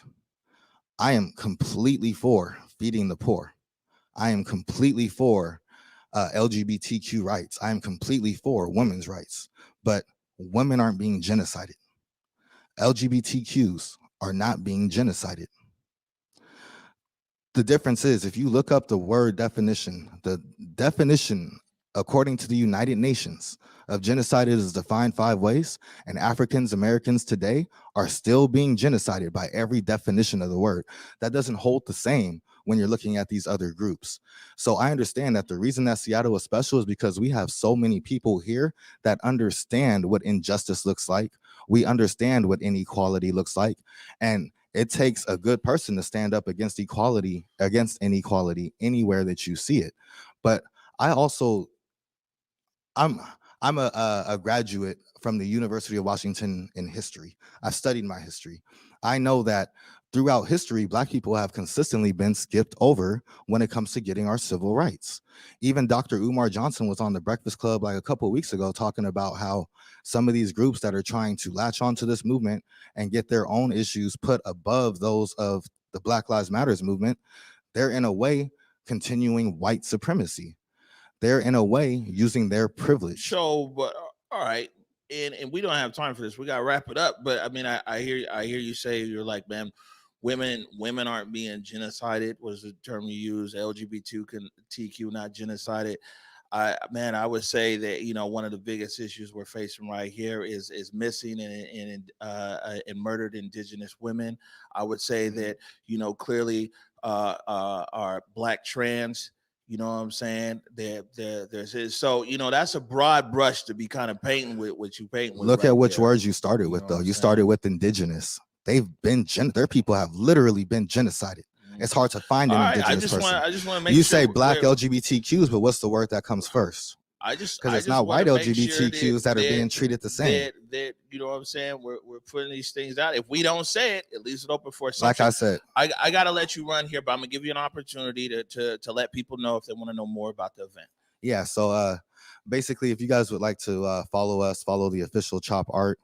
I am completely for feeding the poor. I am completely for LGBTQ rights. I am completely for women's rights, but women aren't being genocided. LGBTQs are not being genocided. The difference is, if you look up the word definition, the definition according to the United Nations, of genocide is defined 5 ways, and Africans Americans today are still being genocided by every definition of the word. That doesn't hold the same when you're looking at these other groups. So I understand that the reason that Seattle is special is because we have so many people here that understand what injustice looks like. We understand what inequality looks like. And it takes a good person to stand up against equality, against inequality anywhere that you see it. But I'm a graduate from the University of Washington in history. I've studied my history. I know that throughout history, Black people have consistently been skipped over when it comes to getting our civil rights. Even Dr. Umar Johnson was on the Breakfast Club like a couple of weeks ago talking about how some of these groups that are trying to latch onto this movement and get their own issues put above those of the Black Lives Matters movement, they're in a way continuing white supremacy. They're in a way using their privilege. So, but all right, and we don't have time for this. We gotta wrap it up. But I mean, I hear you say, you're like, man, women aren't being genocided, was the term you use. LGBTQ not genocided. I would say that, you know, one of the biggest issues we're facing right here is missing and murdered Indigenous women. I would say that, you know, clearly our Black trans, you know what I'm saying? There's so, you know, that's a broad brush to be kind of painting with what you paint with. Look right at which there. words you started with, though. You started with Indigenous. They've been their people have literally been genocided. It's hard to find an Indigenous person. I just want to make you sure say Black LGBTQs, but what's the word that comes first? Because it's not white LGBTQs that are being treated the same. That you know what I'm saying? We're putting these things out. If we don't say it, it leaves it open for assumption. Like I said, I gotta let you run here, but I'm gonna give you an opportunity to let people know if they want to know more about the event. Yeah. So basically, if you guys would like to follow us, follow the official Chop Art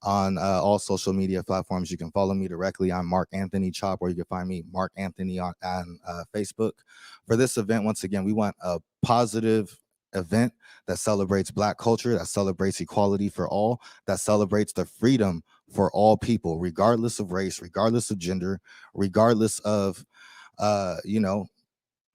on all social media platforms. You can follow me directly. I'm Mark Anthony Chop, or you can find me Mark Anthony on Facebook. For this event, once again, we want a positive event that celebrates Black culture, that celebrates equality for all, that celebrates the freedom for all people, regardless of race, regardless of gender, regardless of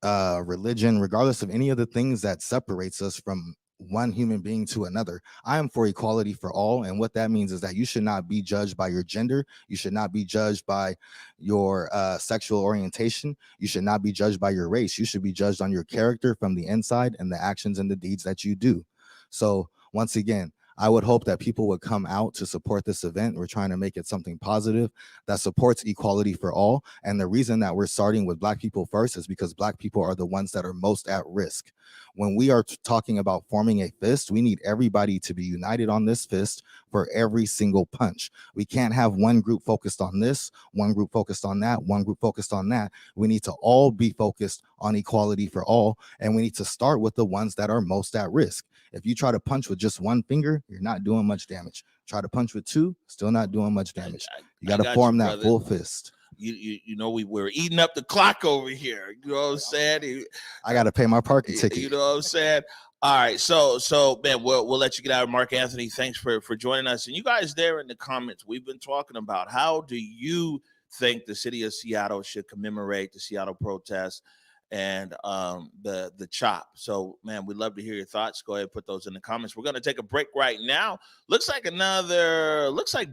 religion, regardless of any of the things that separates us from one human being to another. I am for equality for all, and what that means is that you should not be judged by your gender, you should not be judged by your sexual orientation, you should not be judged by your race. You should be judged on your character from the inside and the actions and the deeds that you do. So once again, I would hope that people would come out to support this event. We're trying to make it something positive that supports equality for all. And the reason that we're starting with Black people first is because Black people are the ones that are most at risk. When we are talking about forming a fist, we need everybody to be united on this fist for every single punch. We can't have one group focused on this, one group focused on that, one group focused on that. We need to all be focused on equality for all. And we need to start with the ones that are most at risk. If you try to punch with just one finger, you're not doing much damage. Try to punch with two, still not doing much damage. You got to form that full fist. You know, we're eating up the clock over here. You know what I'm saying? I got to pay my parking ticket. You know what I'm saying? All right, so man, we'll let you get out. Mark Anthony, thanks for joining us. And you guys there in the comments, we've been talking about how do you think the city of Seattle should commemorate the Seattle protests and the chop. So man, we'd love to hear your thoughts. Go ahead and put those in the comments. We're going to take a break right now. Looks like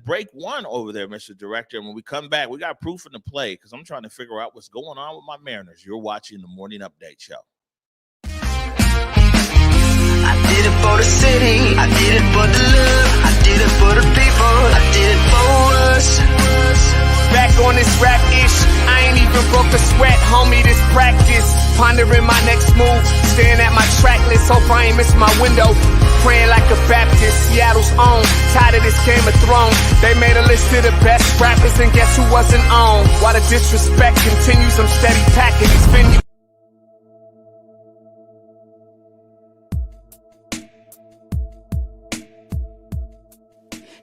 break one over there, Mr. Director. And when we come back, we got proof in the play because I'm trying to figure out what's going on with my Mariners. You're watching the Morning Update Show. I did it for the city, I did it for the love, I did it for the people, I did it for us. Back on this rap ish, I ain't even broke a sweat, homie, this practice. Pondering my next move, staring at my track list, hope I ain't miss my window. Praying like a Baptist, Seattle's own, tired of this Game of Thrones. They made a list of the best rappers and guess who wasn't on? While the disrespect continues, I'm steady packing these venues.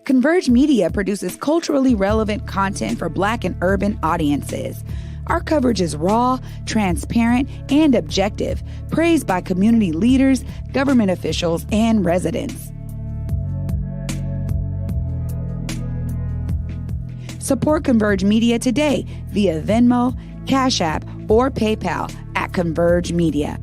Converge Media produces culturally relevant content for Black and urban audiences. Our coverage is raw, transparent, and objective, praised by community leaders, government officials, and residents. Support Converge Media today via Venmo, Cash App, or PayPal at Converge Media.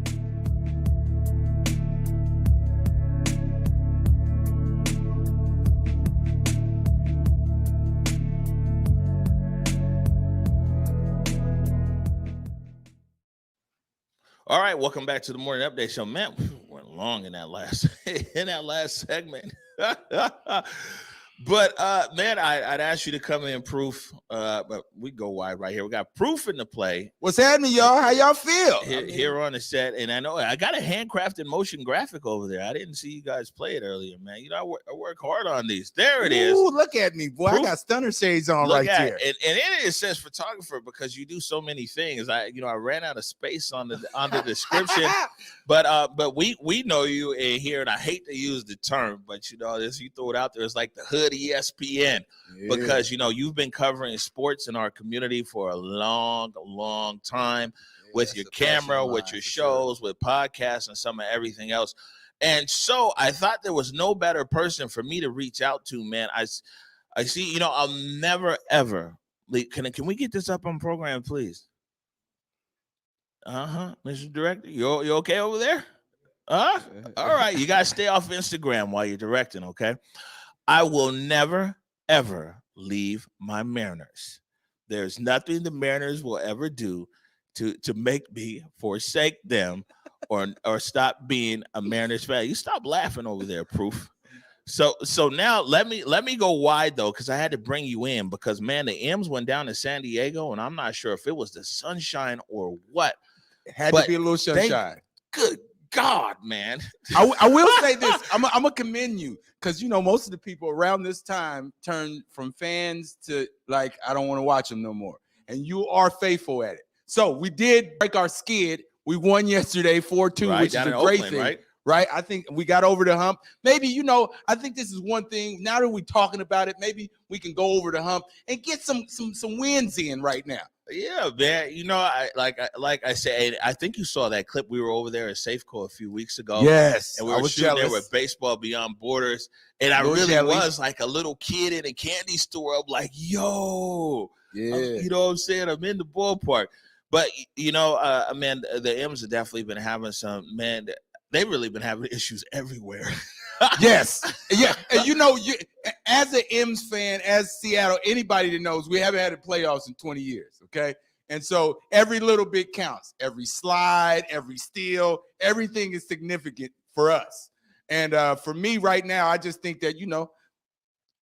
All right, welcome back to the morning update show. Man, we went long in that last segment. But man, I'd ask you to come in, Proof. But we go wide right here. We got Proof in the play. What's happening, y'all? How y'all feel? Here on the set, and I know I got a handcrafted motion graphic over there. I didn't see you guys play it earlier, man. You know, I work hard on these. There it is. Ooh, look at me, boy. Proof. I got stunner shades on right there. And in it says photographer because you do so many things. I ran out of space on the description, but we know you in here, and I hate to use the term, but this you throw it out there. It's like the hood ESPN, because you've been covering sports in our community for a long time, with your camera, with your shows, with podcasts, and some of everything else. And so I thought there was no better person for me to reach out to, man. I see, I'll never ever can we get this up on program, please? Mr. Director, you okay over there? All right, you gotta stay off Instagram while you're directing, okay? I will never, ever leave my Mariners. There's nothing the Mariners will ever do to make me forsake them or stop being a Mariners fan. You stop laughing over there, Proof. So now let me go wide, though, because I had to bring you in because, man, the M's went down to San Diego, and I'm not sure if it was the sunshine or what. It had to be a little sunshine. Good God, man. I will say this. I'm going to commend you because, most of the people around this time turn from fans to like, I don't want to watch them no more. And you are faithful at it. So we did break our skid. We won yesterday 4-2, which is a great thing. Right? I think we got over the hump. Maybe, I think this is one thing. Now that we're talking about it, maybe we can go over the hump and get some wins in right now. Yeah, man. Like I said, I think you saw that clip. We were over there at Safeco a few weeks ago. Yes, and we were shooting there with Baseball Beyond Borders, and I really was like a little kid in a candy store. I'm like, yo, you know what I'm saying? I'm in the ballpark. But man, the M's have definitely been having some, man. They've really been having issues everywhere. Yes. Yeah. And as an M's fan, as Seattle, anybody that knows, we haven't had a playoffs in 20 years. Okay. And so every little bit counts. Every slide, every steal, everything is significant for us. And for me right now, I just think that,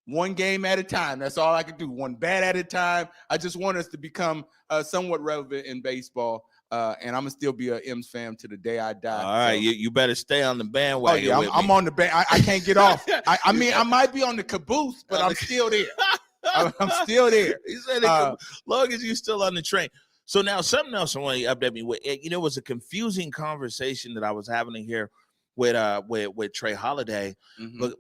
one game at a time. That's all I can do. One bat at a time. I just want us to become somewhat relevant in baseball. And I'm gonna still be an M's fan to the day I die. All right, you better stay on the bandwagon. Oh, yeah, I'm on the band. I can't get off. I mean, I might be on the caboose, but I'm still there. I'm still there. He said, as long as you're still on the train. So now something else I want you to update me with. It was a confusing conversation that I was having here with Trey Holiday,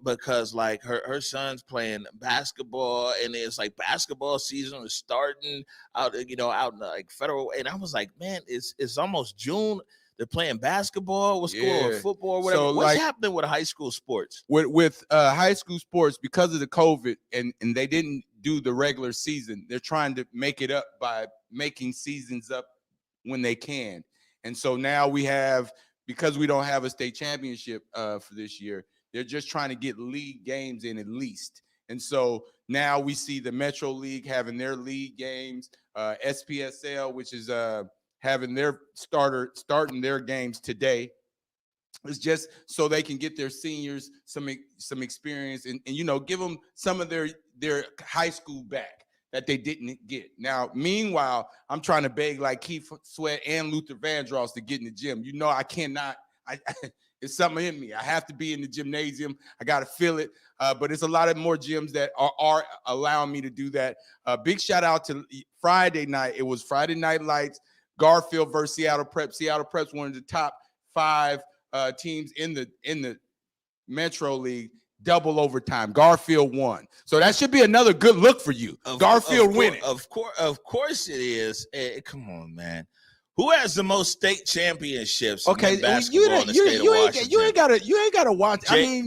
because like her son's playing basketball, and it's like basketball season is starting out in like federal, and I was like, man, it's almost June. They're playing basketball. What's going on? Football, whatever. So, what's happening with high school sports? With high school sports, because of the COVID, and they didn't do the regular season, they're trying to make it up by making seasons up when they can. And so now because we don't have a state championship for this year, they're just trying to get league games in at least. And so now we see the Metro League having their league games, SPSL, which is having their starting their games today. It's just so they can get their seniors some experience and give them some of their high school back that they didn't get. Now, meanwhile, I'm trying to beg like Keith Sweat and Luther Vandross to get in the gym. I cannot. It's something in me. I have to be in the gymnasium. I got to feel it. But it's a lot of more gyms that are allowing me to do that. Big shout out to Friday night. It was Friday Night Lights, Garfield versus Seattle Prep. Seattle Prep's one of the top 5 teams in the Metro League. Double overtime. Garfield won. So that should be another good look for you. Garfield winning. Of course it is. Hey, come on, man. Who has the most state championships? Okay, in basketball in the state of Washington? You ain't gotta watch.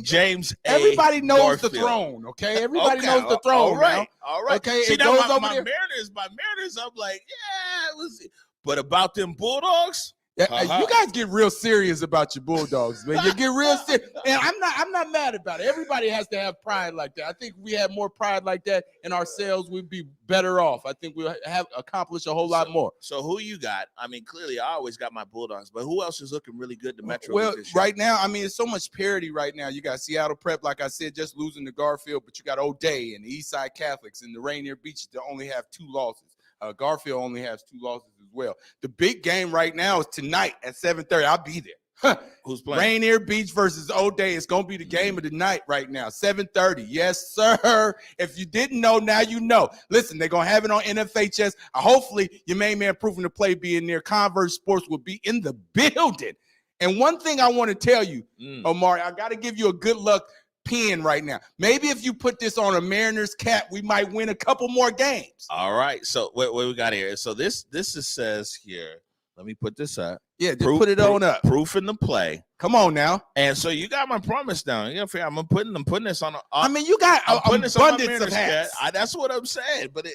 James. Everybody knows Garfield. the throne. Okay, everybody knows the throne. All right. Okay, see, it now goes my over there. Mariners. I'm like, yeah. But about them Bulldogs. You guys get real serious about your Bulldogs, man. You get real serious, and I'm not mad about it. Everybody has to have pride like that. I think if we had more pride like that in ourselves, we'd be better off. I think we'll have accomplished a whole lot more. So who you got? I mean, clearly I always got my Bulldogs, but who else is looking really good to Metro? Well, right now, I mean, it's so much parity right now. You got Seattle Prep, like I said, just losing to Garfield, but you got O'Day and the Eastside Catholics and the Rainier Beach that only have 2 losses. Garfield only has 2 losses as well. The big game right now is tonight at 7:30. I'll be there. Who's playing? Rainier Beach versus O'Day. It's going to be the game of the night right now, 7:30. Yes, sir. If you didn't know, now you know. Listen, they're going to have it on NFHS. Hopefully, your main man Proofing the Play being there. Converse Sports will be in the building. And one thing I want to tell you, Omari, I got to give you a good luck pin right now. Maybe if you put this on a Mariners cap, we might win a couple more games. All right. So what we got here? So this says here. Let me put this up. Yeah, just put it on up. Proofing the Play. Come on now. And so you got my promise down. You know, I'm putting this on. I mean, you got abundance of hats. That's what I'm saying. But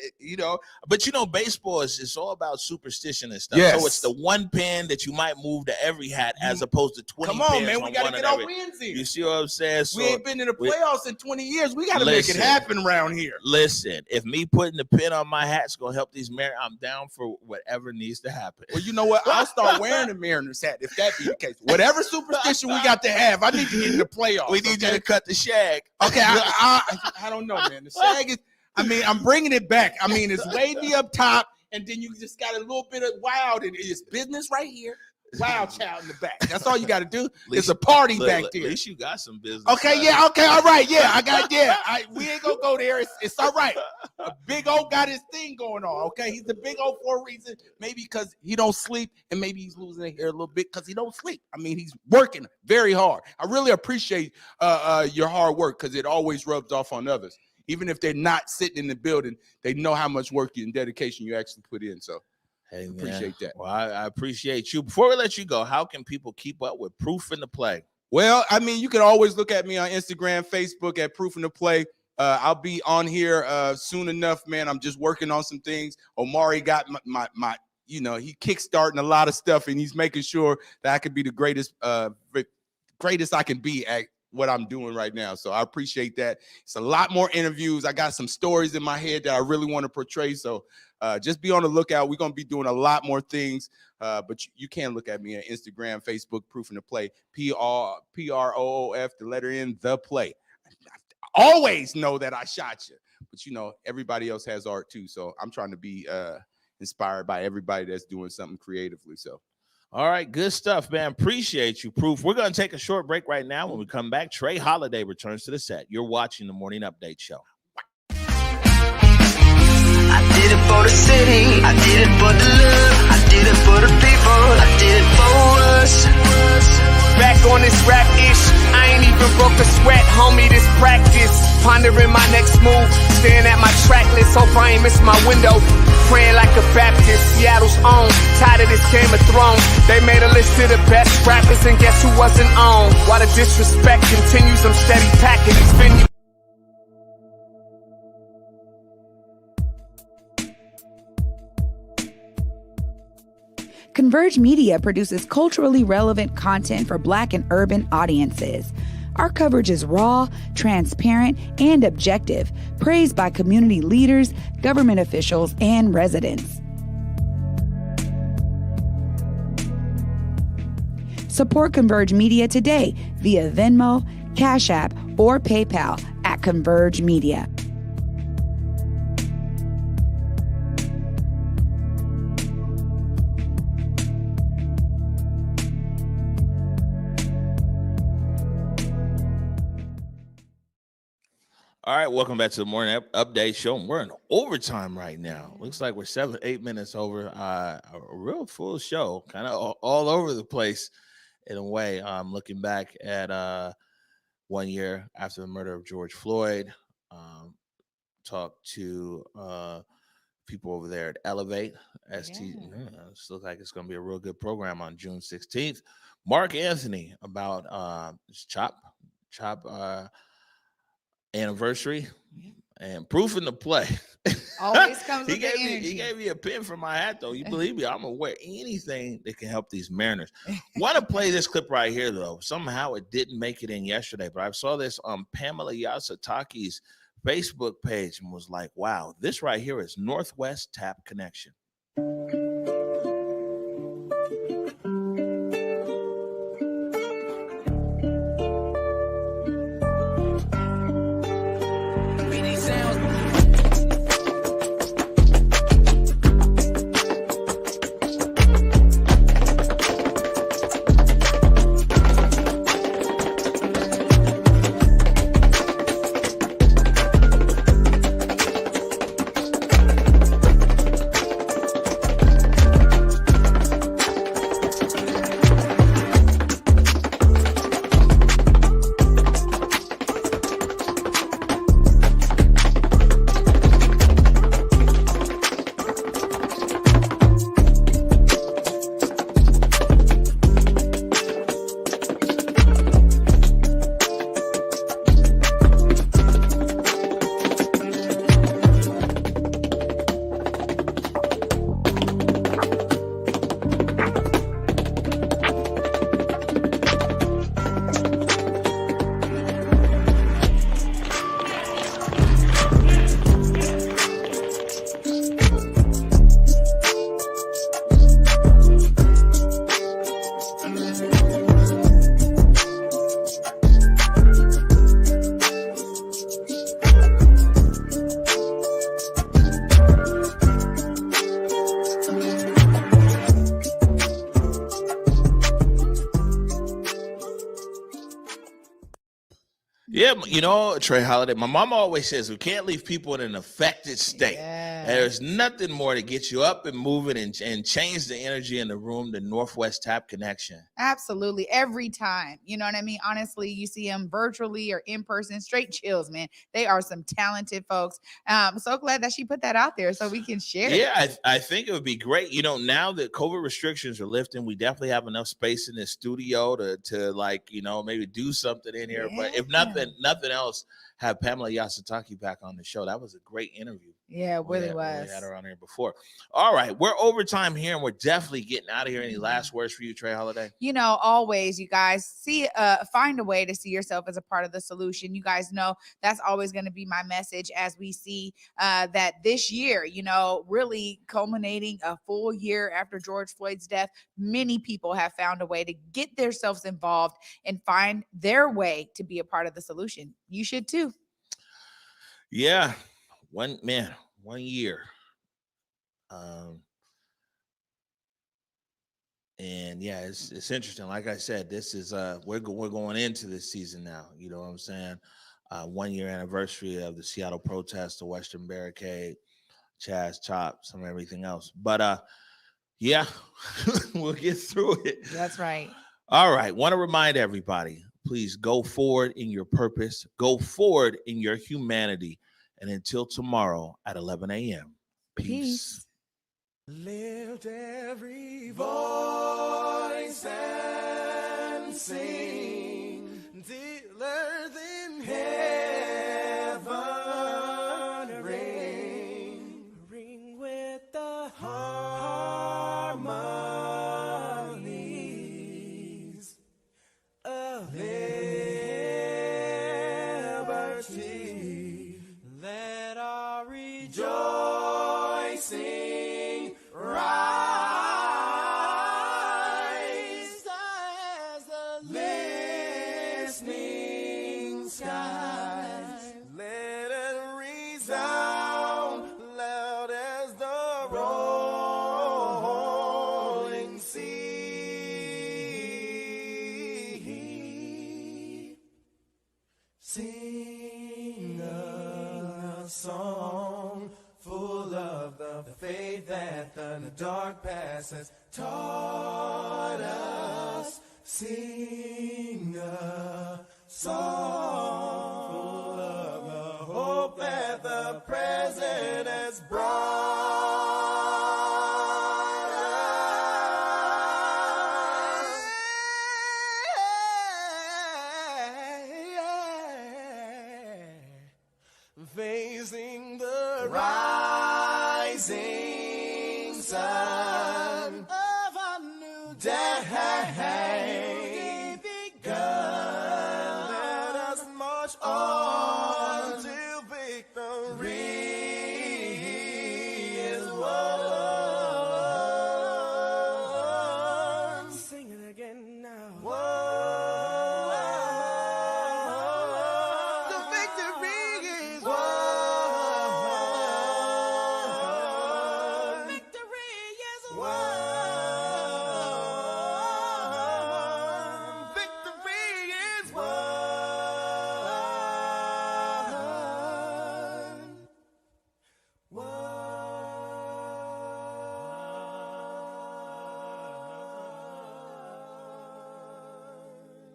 baseball is all about superstition and stuff. Yes. So it's the one pin that you might move to every hat as opposed to 20. Come on, pins man. We got to get our wins in. You see what I'm saying? So we ain't been in the playoffs in 20 years. We got to make it happen around here. Listen, if me putting the pin on my hat's gonna help these Mariners, I'm down for whatever needs to happen. Well, you know what? I'll start wearing the Mariners hat if that be the case. Whatever superstition we got to have, I need to get in the playoffs. We need you to cut the shag. Okay, I don't know, man. The shag is, I mean, I'm bringing it back. I mean, it's wavy up top, and then you just got a little bit of wild, and it's business right here. Wild child in the back. That's all you got to do. It's a party back there. At least you got some business. Okay, yeah, okay, all right, yeah, I got, yeah. We ain't gonna go there. It's all right. A big O got his thing going on. Okay, he's the big O for a reason. Maybe because he don't sleep, and maybe he's losing hair a little bit because he don't sleep. I mean, he's working very hard. I really appreciate your hard work because it always rubs off on others. Even if they're not sitting in the building, they know how much work and dedication you actually put in. So. Hey, man. Appreciate that. Well, I appreciate you. Before we let you go, how can people keep up with Proofing the Play? Well, I mean, you can always look at me on Instagram, Facebook at Proofing the Play. I'll be on here soon enough, man. I'm just working on some things. Omari got my he kickstarting a lot of stuff, and he's making sure that I can be the greatest I can be at what I'm doing right now. So I appreciate that. It's a lot more interviews. I got some stories in my head that I really want to portray. So just be on the lookout. We're going to be doing a lot more things. But you can look at me on Instagram, Facebook, Proofing the Play, PROOF, the letter N, the play. I always know that I shot you, but everybody else has art too. So I'm trying to be inspired by everybody that's doing something creatively. So. All right, good stuff, man. Appreciate you, Proof. We're going to take a short break right now. When we come back, Trey Holiday returns to the set. You're watching the Morning Update Show. I did it for the city. I did it for the love. I did it for the people. I did it for us. Back on this rap-ish, I ain't even broke a sweat, homie, this practice. Pondering my next move, staring at my track list, hope I ain't miss my window. Praying like a Baptist, Seattle's own, tired of this Game of Thrones. They made a list of the best rappers, and guess who wasn't on? While the disrespect continues, I'm steady packing these venues. Converge Media produces culturally relevant content for Black and urban audiences. Our coverage is raw, transparent, and objective, praised by community leaders, government officials, and residents. Support Converge Media today via Venmo, Cash App, or PayPal at Converge Media. All right, welcome back to the Morning Update Show. We're in overtime right now. Looks like we're 7-8 minutes over. A real full show, kind of all over the place in a way. I'm looking back at 1 year after the murder of George Floyd. Talked to people over there at Elevate. ST. This looks like it's going to be a real good program on June 16th. Mark Anthony about Chop anniversary and Proofing the Play. Always comes he with the gave me energy. he gave me a pin for my hat though. You believe me? I'm gonna wear anything that can help these Mariners. Want to play this clip right here though? Somehow it didn't make it in yesterday, but I saw this on Pamela Yasutaki's Facebook page and was like, "Wow, this right here is Northwest Tap Connection." Yeah, you know, Trey Holiday, my mom always says we can't leave people in an affected state. Yeah. There's nothing more to get you up and moving and change the energy in the room than Northwest Tap Connection. Absolutely. Every time. You know what I mean? Honestly, you see them virtually or in person, straight chills, man. They are some talented folks. I'm so glad that she put that out there so we can share. Yeah, I think it would be great. You know, now that COVID restrictions are lifting, we definitely have enough space in this studio to like, you know, maybe do something in here. Yeah. But if nothing else, have Pamela Yasutaki back on the show. That was a great interview. Yeah, it really was. We had her on here before. All right, we're overtime here, and we're definitely getting out of here. Any last words for you, Trey Holiday? You know, always, you guys find a way to see yourself as a part of the solution. You guys know that's always going to be my message as we see that this year, you know, really culminating a full year after George Floyd's death, many people have found a way to get themselves involved and find their way to be a part of the solution. You should too. Yeah. 1 year. And yeah, it's interesting. Like I said, this is we're going into this season now. You know what I'm saying? 1 year anniversary of the Seattle protest, the Western Barricade, Chaz Chop, some everything else. But yeah, we'll get through it. That's right. All right. Want to remind everybody, please go forward in your purpose, go forward in your humanity. And until tomorrow at 11 a.m. Peace. Lift every voice and sing till earth in heaven ring with the harmonies of liberty. Let our rejoicing rise as the listening skies. Let it resound loud as the rolling sea. Sing a song full of the faith that the dark past has taught us. Sing a song full of the hope that the present has brought us. Facing the rise. rising sun of a new day.